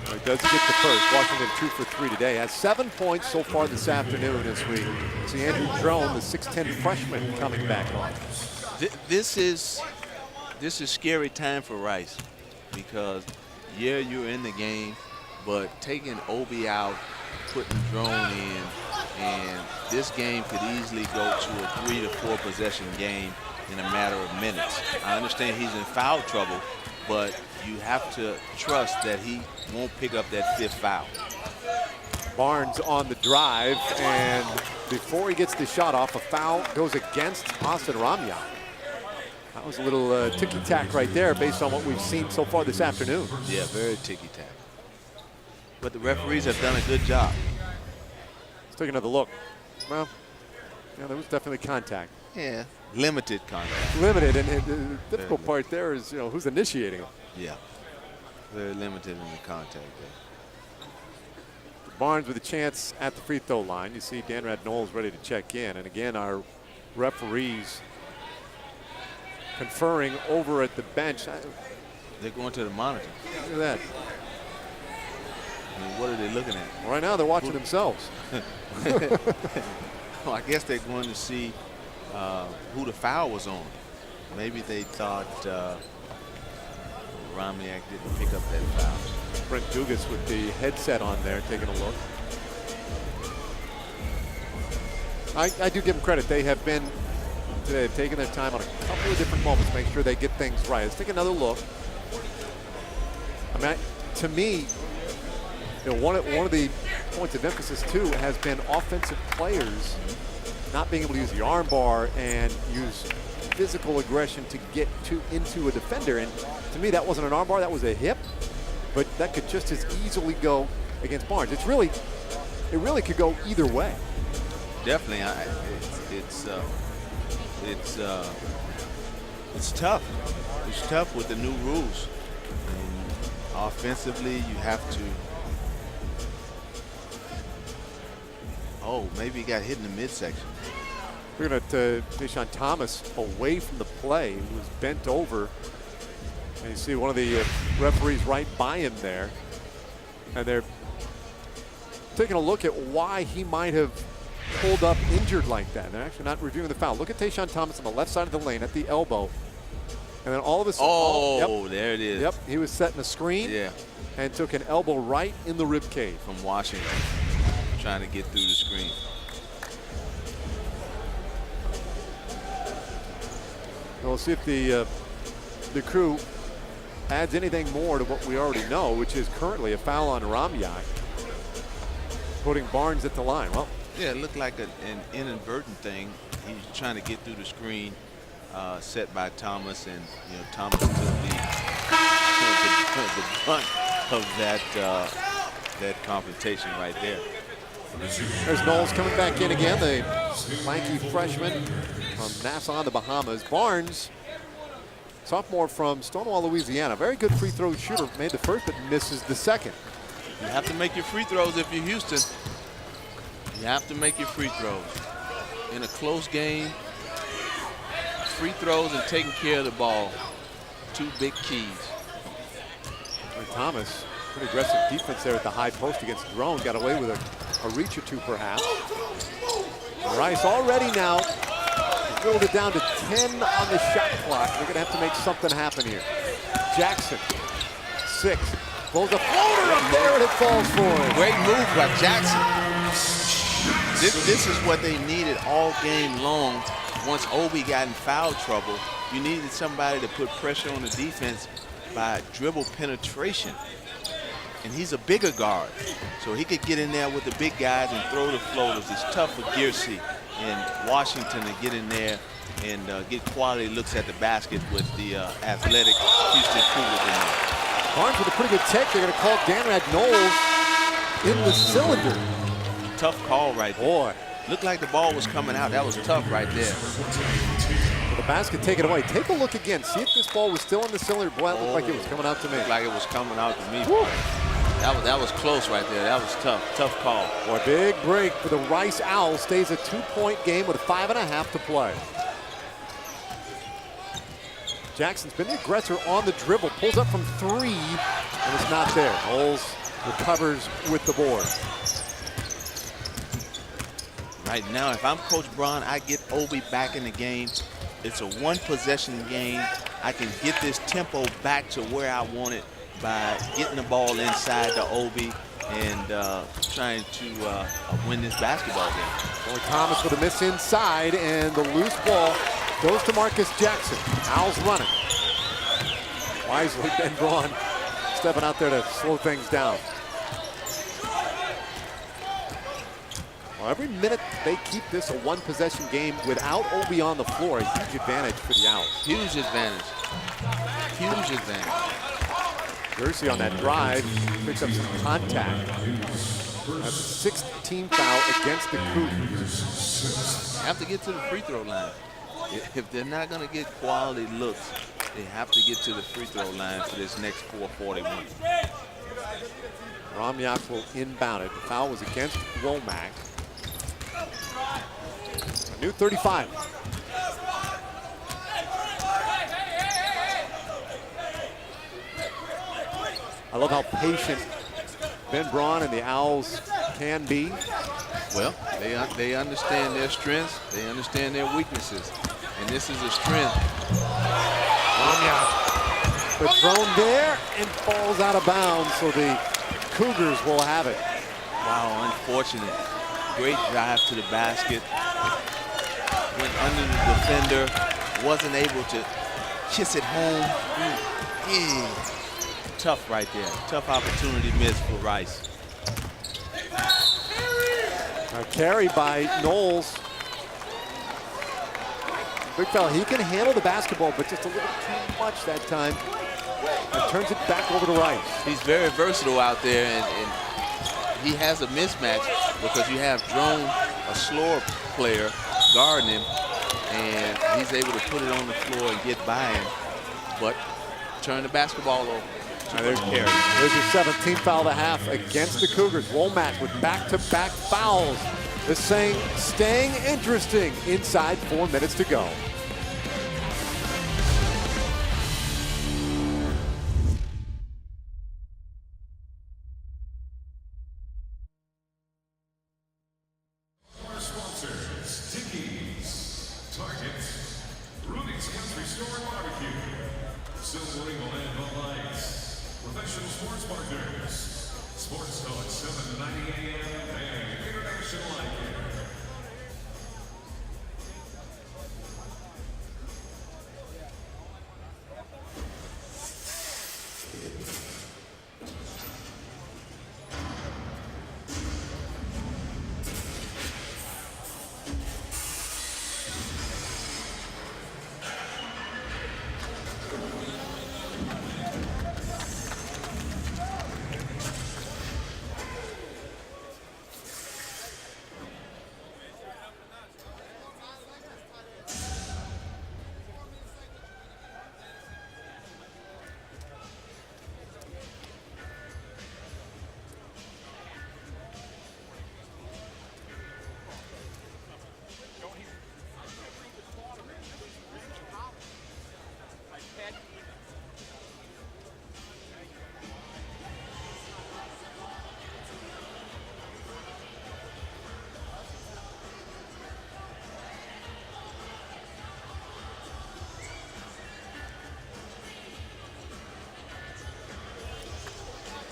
He does get the first. Washington 2 for 3 today. Has 7 points so far this afternoon as we see Andrew Drone, the 6'10 freshman, coming back on. This is scary time for Rice because, yeah, you're in the game, but taking Obi out, putting Drone in, and this game could easily go to a 3 to 4 possession game in a matter of minutes. I understand he's in foul trouble, but you have to trust that he won't pick up that 5th foul. Barnes on the drive, and before he gets the shot off, a foul goes against Austin Ramya. That was a little ticky-tack right there based on what we've seen so far this afternoon. Yeah, very ticky-tack. But the referees have done a good job. Let's take another look. Well, yeah, there was definitely contact. Yeah, limited contact. Limited, and the difficult part there is, who's initiating it. Yeah, very limited in the contact there. Barnes with a chance at the free throw line. You see Danrad Knowles ready to check in. And again, our referees conferring over at the bench. They're going to the monitor. Look at that. I mean, what are they looking at? Right now, they're watching themselves. Well, I guess they're going to see who the foul was on. Maybe they thought Ramyak didn't pick up that foul. Brent Dugas with the headset on there, taking a look. I do give them credit. They have been today, taking their time on a couple of different moments, make sure they get things right. Let's take another look. I mean, to me, one of the points of emphasis too has been offensive players not being able to use the arm bar and use physical aggression to get into a defender. And to me, that wasn't an arm bar, that was a hip. But that could just as easily go against Barnes. It really could go either way. Definitely, it's tough. It's tough with the new rules. And offensively, you have to. Oh, maybe he got hit in the midsection. We're going to Deshaun Thomas away from the play. He was bent over. And you see one of the referees right by him there. And they're taking a look at why he might have pulled up injured like that. They're actually not reviewing the foul. Look at Deshaun Thomas on the left side of the lane at the elbow. And then all of a sudden. Oh, there it is. Yep, he was setting a screen. Yeah. And took an elbow right in the rib cage. From Washington, trying to get through the screen. We'll see if the crew adds anything more to what we already know, which is currently a foul on Ramyak, putting Barnes at the line. Well, yeah, it looked like an inadvertent thing. He's trying to get through the screen set by Thomas, and Thomas took the brunt of that confrontation right there. There's Knowles coming back in again, the lanky freshman from Nassau in the Bahamas. Barnes, sophomore from Stonewall, Louisiana. Very good free throw shooter. Made the first, but misses the second. You have to make your free throws if you're Houston. You have to make your free throws. In a close game, free throws and taking care of the ball. Two big keys. And Thomas, pretty aggressive defense there at the high post against Drone. Got away with a reach or two, perhaps. Rice already now whittled it down to 10 on the shot clock. They're going to have to make something happen here. Jackson, 6. Blows a floater up there, and it falls for him. Great move by Jackson. This is what they needed all game long. Once Obi got in foul trouble, you needed somebody to put pressure on the defense by dribble penetration. And he's a bigger guard, so he could get in there with the big guys and throw the floaters. It's tough for Gearsey and Washington to get in there and get quality looks at the basket with the athletic Houston Cougars in there. Barnes with a pretty good take. They're going to call Danrad Knowles in the cylinder. Tough call right there. Boy, Looked like the ball was coming out. That was tough right there. So the basket taken away. Take a look again. See if this ball was still in the cylinder. Boy, it looked like it was coming out to me. Looked like it was coming out to me. That was close right there. That was tough. Tough call. Boy, big break for the Rice Owls. Stays a 2-point game with 5.5 to play. Jackson's been the aggressor on the dribble. Pulls up from 3, and it's not there. Knowles recovers with the board. Right now, if I'm Coach Braun, I get Obi back in the game. It's a one-possession game. I can get this tempo back to where I want it by getting the ball inside the Obi and trying to win this basketball game. Boy, Thomas with a miss inside, and the loose ball goes to Marcus Jackson. Owls running. Wisely, Ben Braun stepping out there to slow things down. Well, every minute they keep this a one-possession game without Obi on the floor, a huge advantage for the Owls. Huge advantage. Huge advantage. Jersey on that drive picks up some contact. That's a 16 foul against the Cougars. Have to get to the free throw line. If they're not going to get quality looks, they have to get to the free throw line for this next 4:41. Ramyak will inbound it. The foul was against Womack. A new 35. I love how patient Ben Braun and the Owls can be. Well, they understand their strengths, they understand their weaknesses, and this is a strength. The thrown there and falls out of bounds, so the Cougars will have it. Wow, unfortunate. Great drive to the basket. Went under the defender, wasn't able to kiss it home. Yeah. Tough right there. Tough opportunity missed for Rice. Carry by Knowles. Big fella, he can handle the basketball, but just a little too much that time. And turns it back over to Rice. He's very versatile out there, and he has a mismatch because you have Drone, a slower player, guarding him, and he's able to put it on the floor and get by him, but turn the basketball over. There's Carey. There's your 17th foul of the half against the Cougars. Womack with back-to-back fouls. This thing staying interesting inside 4 minutes to go. Our sponsors, Dickies, Target, Rudy's Country Store Barbecue, Silver Eagle and Bud Lights, Professional Sports Partners, Sports Talk 790 AM and International Eye Care.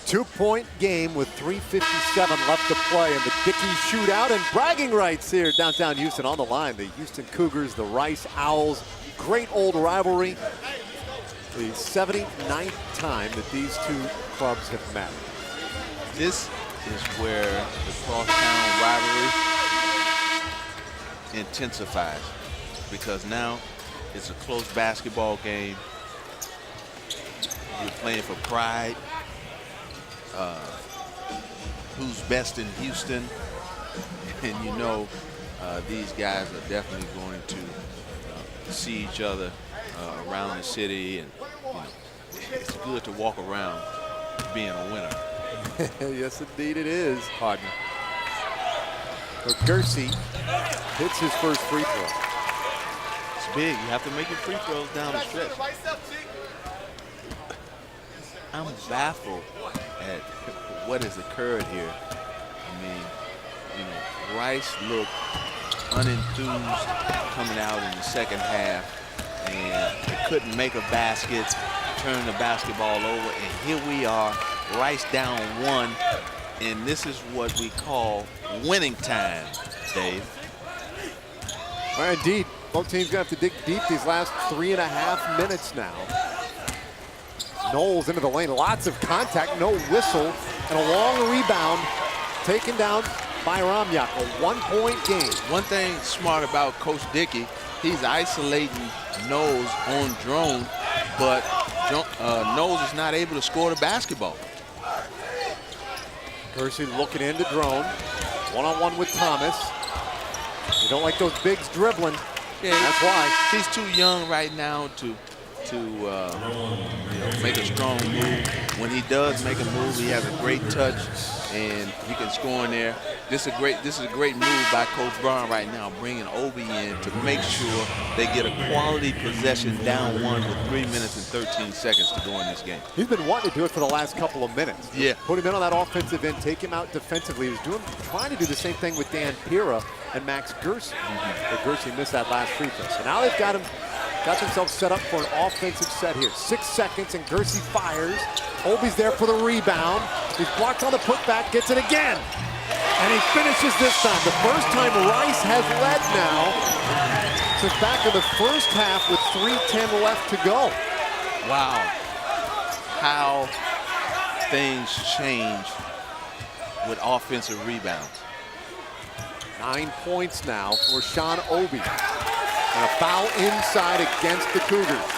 Two-point game with 3:57 left to play in the Dickies shootout, and bragging rights here downtown Houston on the line. The Houston Cougars, the Rice Owls, great old rivalry. The 79th time that these two clubs have met. This is where the crosstown rivalry intensifies, because now it's a close basketball game. You're playing for pride. Who's best in Houston, and you know these guys are definitely going to see each other around the city, and it's good to walk around being a winner. Yes, indeed it is. Pardon me. But Gersey hits his first free throw. It's big. You have to make your free throws down the stretch. I'm baffled at what has occurred here. I mean, Rice looked unenthused coming out in the second half, and they couldn't make a basket, turn the basketball over, and here we are, Rice down 1, and this is what we call winning time, Dave. Well, indeed, both teams gonna have to dig deep these last 3.5 minutes now. Knowles into the lane, lots of contact, no whistle, and a long rebound taken down by Ramyak. A 1-point game. One thing smart about Coach Dickey, he's isolating Knowles on drone, but Knowles is not able to score the basketball. Gersey looking into drone. One-on-one with Thomas. You don't like those bigs dribbling. Yeah, that's why. He's too young right now to make a strong move. When he does make a move, he has a great touch, and he can score in there. This is a great move by Coach Brown right now, bringing Obi in to make sure they get a quality possession down 1 with 3 minutes and 13 seconds to go in this game. He's been wanting to do it for the last couple of minutes. Yeah. Put him in on that offensive end, take him out defensively. He was trying to do the same thing with Dan Pira and Max Gersey. But Gersey missed that last free throw. So now they've got themselves set up for an offensive set here. 6 seconds and Gersey fires. Obi's there for the rebound. He's blocked on the putback, gets it again. And he finishes this time. The first time Rice has led now since back in the first half with 3:10 left to go. Wow. How things change with offensive rebounds. 9 points now for Sean Obi. And a foul inside against the Cougars.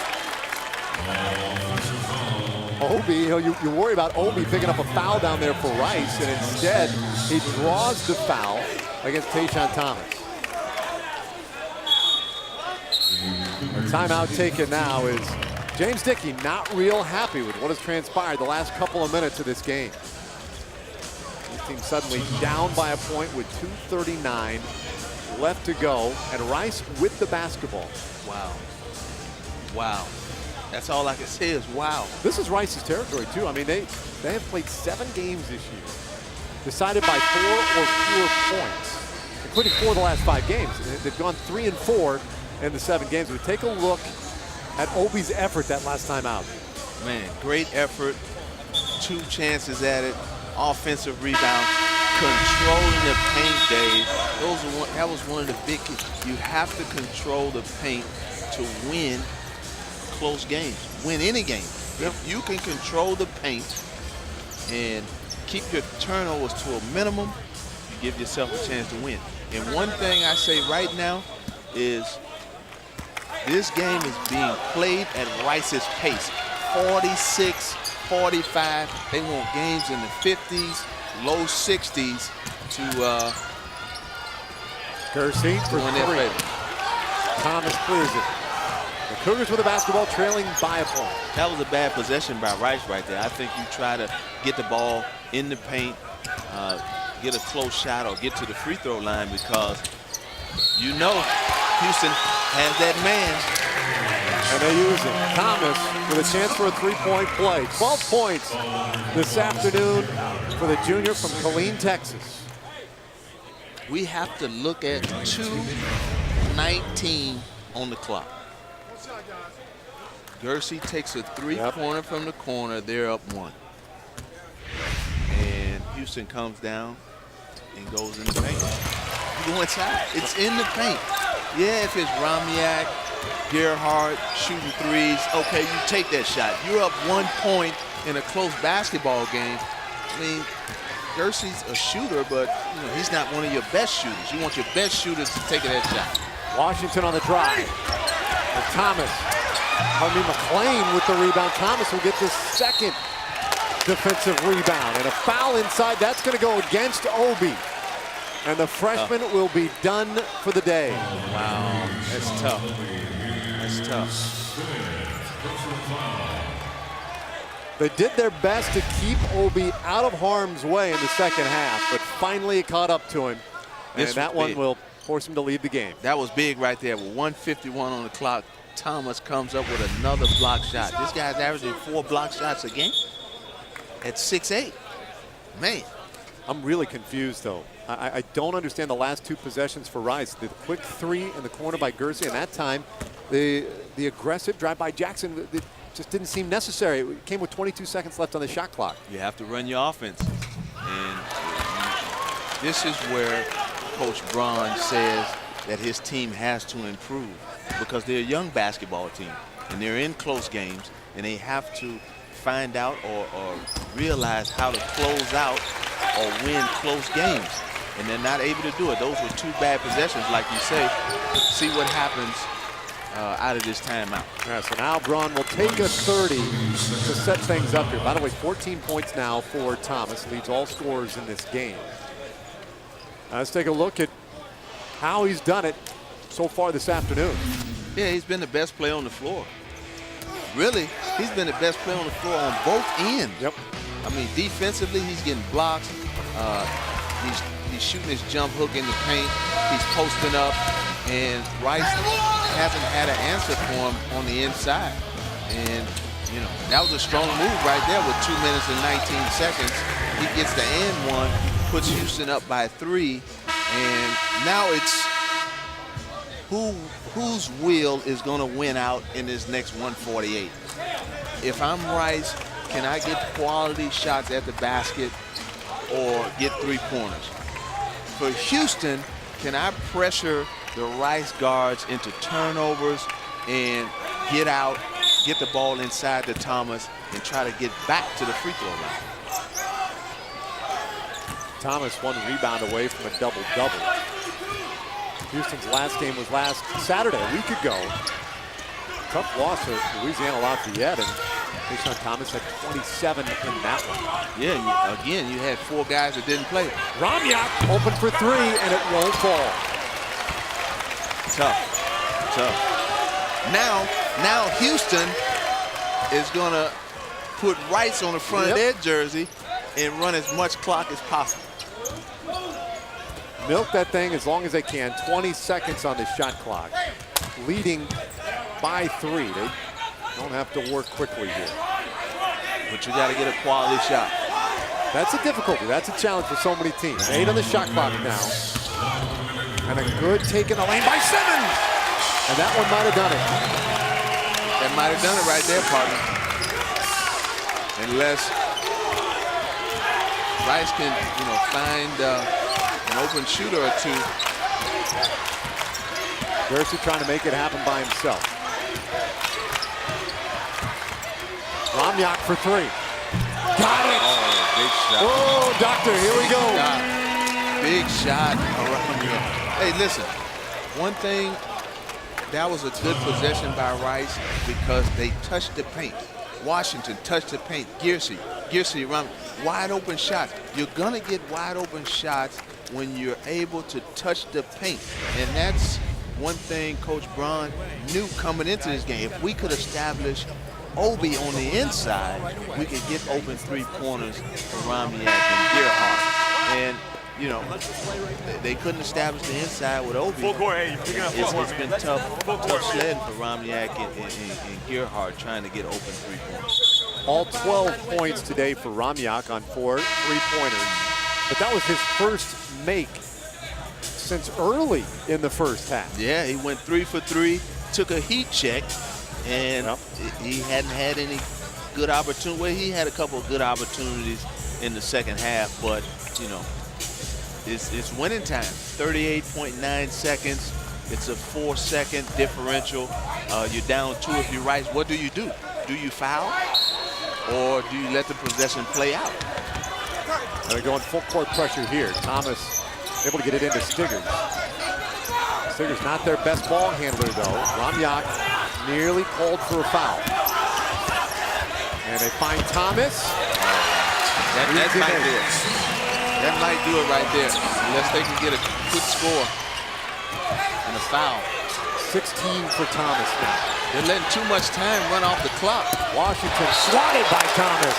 Obi, you worry about Obi picking up a foul down there for Rice, and instead he draws the foul against Tayshaun Thomas. The timeout taken now is James Dickey not real happy with what has transpired the last couple of minutes of this game. This team suddenly down by a point with 2:39 left to go, and Rice with the basketball. Wow. Wow. That's all I can say is wow. This is Rice's territory too. I mean, they have played 7 games this year, decided by 4 or fewer points, including 4 of the last 5 games. They've gone 3 and 4 in the 7 games. But take a look at Obi's effort that last time out. Man, great effort. 2 chances at it. Offensive rebound. Controlling the paint, Dave. That was one of the big keys. You have to control the paint to win close games. Win any game. If you can control the paint and keep your turnovers to a minimum, you give yourself a chance to win. And one thing I say right now is this game is being played at Rice's pace. 46, 45. They want games in the 50s, low 60s to Gersey for win their 3. favor. Thomas clears it. The Cougars with the basketball trailing by a point. That was a bad possession by Rice right there. I think you try to get the ball in the paint, get a close shot, or get to the free throw line, because you know Houston has that man. And they use it. Thomas with a chance for a 3-point play. 12 points this afternoon for the junior from Killeen, Texas. We have to look at 2:19 on the clock. Gersey takes a 3-pointer from the corner. They're up 1. And Houston comes down and goes in the paint. You go inside. It's in the paint. Yeah, if it's Ramyak, Gerhardt shooting threes, okay, you take that shot. You're up 1 point in a close basketball game. I mean, Gersey's a shooter, but he's not one of your best shooters. You want your best shooters to take that shot. Washington on the drive. And Thomas. McLean with the rebound. Thomas will get the 2nd defensive rebound. And a foul inside. That's going to go against Obi. And the freshman will be done for the day. Wow, that's tough. That's tough. They did their best to keep Obi out of harm's way in the second half, but finally it caught up to him. And This that was one big. will force him to leave the game. That was big right there. With 1:51 on the clock, Thomas comes up with another block shot. This guy's averaging 4 block shots a game at 6'8". Man. I'm really confused, though. I don't understand the last 2 possessions for Rice. The quick 3 in the corner by Gersey, and that time the aggressive drive by Jackson, it just didn't seem necessary. It came with 22 seconds left on the shot clock. You have to run your offense. And this is where Coach Braun says that his team has to improve, because they're a young basketball team and they're in close games, and they have to find out or realize how to close out or win close games. And they're not able to do it. Those were 2 bad possessions, like you say. See what happens out of this timeout. Yeah, so now Braun will take a 30 to set things up here. By the way, 14 points now for Thomas, leads all scorers in this game. Let's take a look at how he's done it so far this afternoon. Yeah, he's been the best player on the floor. Really, he's been the best player on the floor on both ends. Yep. I mean, defensively, he's getting blocks. He's shooting his jump hook in the paint. He's posting up, and Rice hasn't had an answer for him on the inside. And you know, that was a strong move right there with 2 minutes and 19 seconds. He gets the and one, puts Houston up by 3, and now it's whose will is going to win out in this next 148. If I'm Rice, can I get quality shots at the basket or get 3-pointers? For Houston, can I pressure the Rice guards into turnovers and get out, get the ball inside to Thomas, and try to get back to the free throw line? Thomas 1 rebound away from a double-double. Houston's last game was last Saturday, a week ago. Tough loss to Louisiana Lafayette, and Mason Thomas had 27 in that one. Yeah, again, you had 4 guys that didn't play. Ramyak open for 3, and it won't fall. Tough. Now Houston is going to put Rice on the front of their jersey and run as much clock as possible. Milk that thing as long as they can. 20 seconds on the shot clock. Leading by 3. They don't have to work quickly here. But you got to get a quality shot. That's a difficulty. That's a challenge for so many teams. 8 on the shot clock now. And a good take in the lane by Simmons. And that one might have done it. That might have done it right there, partner. Unless Rice can, find an open shooter or 2. Gersey trying to make it happen by himself. Ramyak for 3. Got it! Oh, big shot. Oh, doctor, here we go. Big shot around here. Hey, listen, one thing, that was a good possession by Rice because they touched the paint. Washington touched the paint. Gersey around. Wide open shots. You're going to get wide open shots when you're able to touch the paint. And that's one thing Coach Braun knew coming into this game. If we could establish Obi on the inside, we could get open 3-pointers for Ramyak and Gerhardt. And, they couldn't establish the inside with Obi. It's been tough sledding for Ramyak and Gerhardt trying to get open 3-pointers. All 12 points today for Ramyak on 4 3-pointers. But that was his first make since early in the first half. Yeah, he went 3 for 3, took a heat check, and he hadn't had any good opportunity. Well, he had a couple of good opportunities in the second half, but, it's winning time. 38.9 seconds. It's a 4-second differential. You're down 2 if you're Rice. What do? Do you foul? Or do you let the possession play out? They're going full court pressure here. Thomas able to get it into Stiggers. Stiggers not their best ball handler, though. Ramyak nearly called for a foul. That might do it right there, unless they can get a quick score and a foul. 16 for Thomas now. They're letting too much time run off the clock. Washington swatted by Thomas.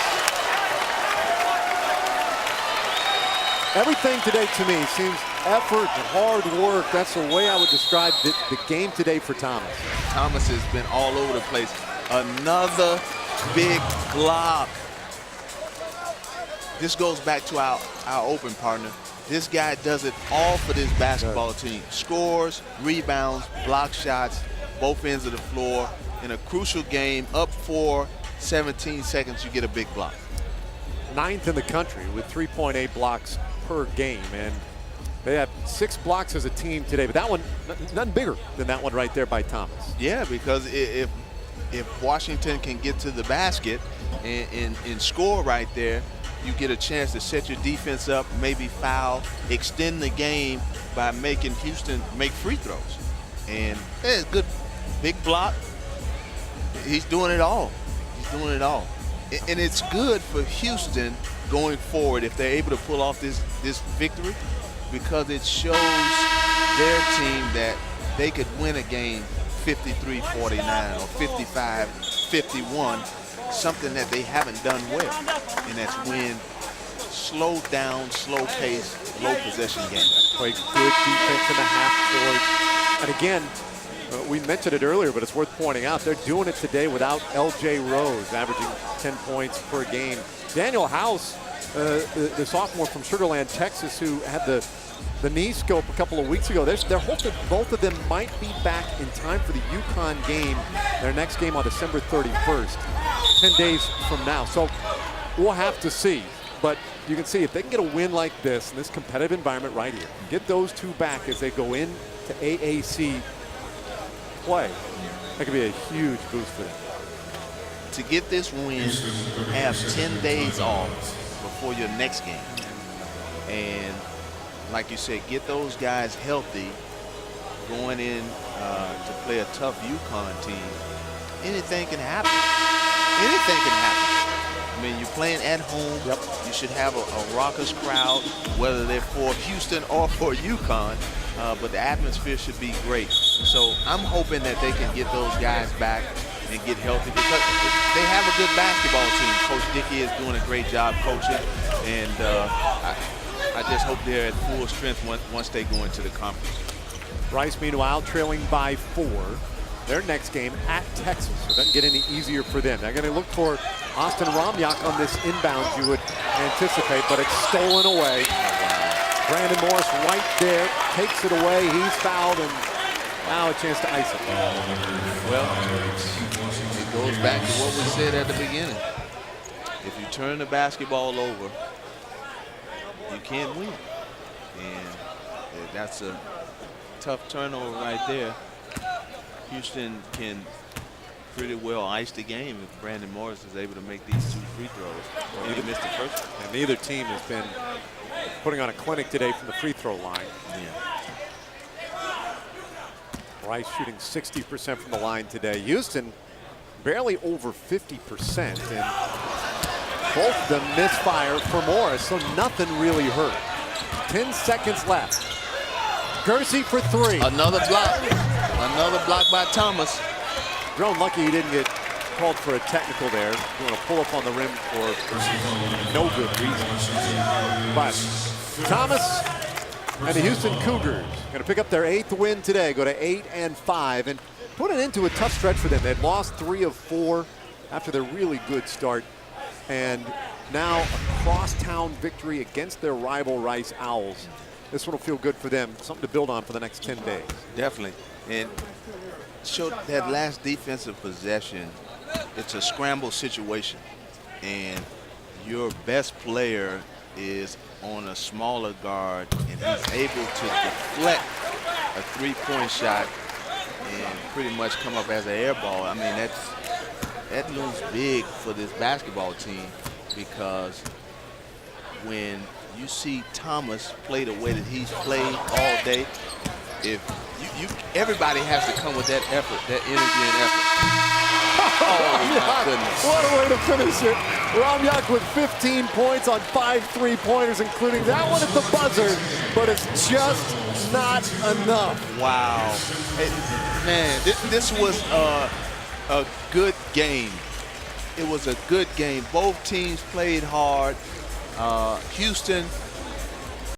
Everything today to me seems effort and hard work. That's the way I would describe the game today for Thomas. Thomas has been all over the place. Another big block. This goes back to our open partner. This guy does it all for this basketball team. Scores, rebounds, block shots, both ends of the floor. In a crucial game, up 4, 17 seconds, you get a big block. 9th in the country with 3.8 blocks per game. And they have 6 blocks as a team today, but that one, nothing bigger than that one right there by Thomas. Yeah, because if Washington can get to the basket and score right there, you get a chance to set your defense up, maybe foul, extend the game by making Houston make free throws. And it's good, big block. He's doing it all. He's doing it all. And it's good for Houston going forward if they're able to pull off this victory, because it shows their team that they could win a game 53-49 or 55-51, something that they haven't done well, and that's win slow down, slow pace, low possession games. Played good defense in the half court. And again, we mentioned it earlier, but it's worth pointing out, they're doing it today without L.J. Rose, averaging 10 points per game. Daniel House, the sophomore from Sugar Land, Texas, who had the knee scope a couple of weeks ago. They're hoping both of them might be back in time for the UConn game, their next game on December 31st, 10 days from now. So we'll have to see. But you can see if they can get a win like this in this competitive environment right here, get those two back as they go into AAC play, that could be a huge boost for them. To get this win, have 10 days off before your next game. And like you said, get those guys healthy going in to play a tough UConn team. Anything can happen. Anything can happen. I mean, you're playing at home. Yep. You should have a raucous crowd, whether they're for Houston or for UConn. But the atmosphere should be great. So I'm hoping that they can get those guys back and get healthy, because they have a good basketball team. Coach Dickey is doing a great job coaching, and I just hope they're at full strength once they go into the conference. Rice, meanwhile, trailing by 4. Their next game at Texas, so it doesn't get any easier for them. They're going to look for Austin Romyak on this inbound, you would anticipate, but it's stolen away. Brandon Morris right there, takes it away. He's fouled, and now a chance to ice it. Well, it goes back to what we said at the beginning. If you turn the basketball over, you can't win. And that's a tough turnover right there. Houston can pretty well ice the game if Brandon Morris is able to make these 2 free throws. Or he missed the first one. And neither team has been putting on a clinic today from the free throw line. Yeah. Rice shooting 60% from the line today. Houston barely over 50%, and both of them misfire for Morris, so nothing really hurt. 10 seconds left. Kersey for 3. Another block. Another block by Thomas. Drone lucky he didn't get called for a technical there. Doing a pull up on the rim for no good reason. But Thomas and the Houston Cougars going to pick up their 8th win today, go to 8-5, and put it into a tough stretch for them. They'd lost 3 of 4 after their really good start, and now a crosstown victory against their rival Rice Owls. This one will feel good for them, something to build on for the next 10 days. Definitely. And showed that last defensive possession, it's a scramble situation, and your best player is on a smaller guard, and he's able to deflect a 3-point shot and pretty much come up as an air ball. I mean, that looms big for this basketball team, because when you see Thomas play the way that he's played all day, if everybody has to come with that effort, that energy and effort. Oh, my goodness. What a way to finish it. Ramyak with 15 points on 5 3-pointers, including that one at the buzzer, but it's just not enough. Wow. Hey, man, this was a good game. It was a good game. Both teams played hard. Houston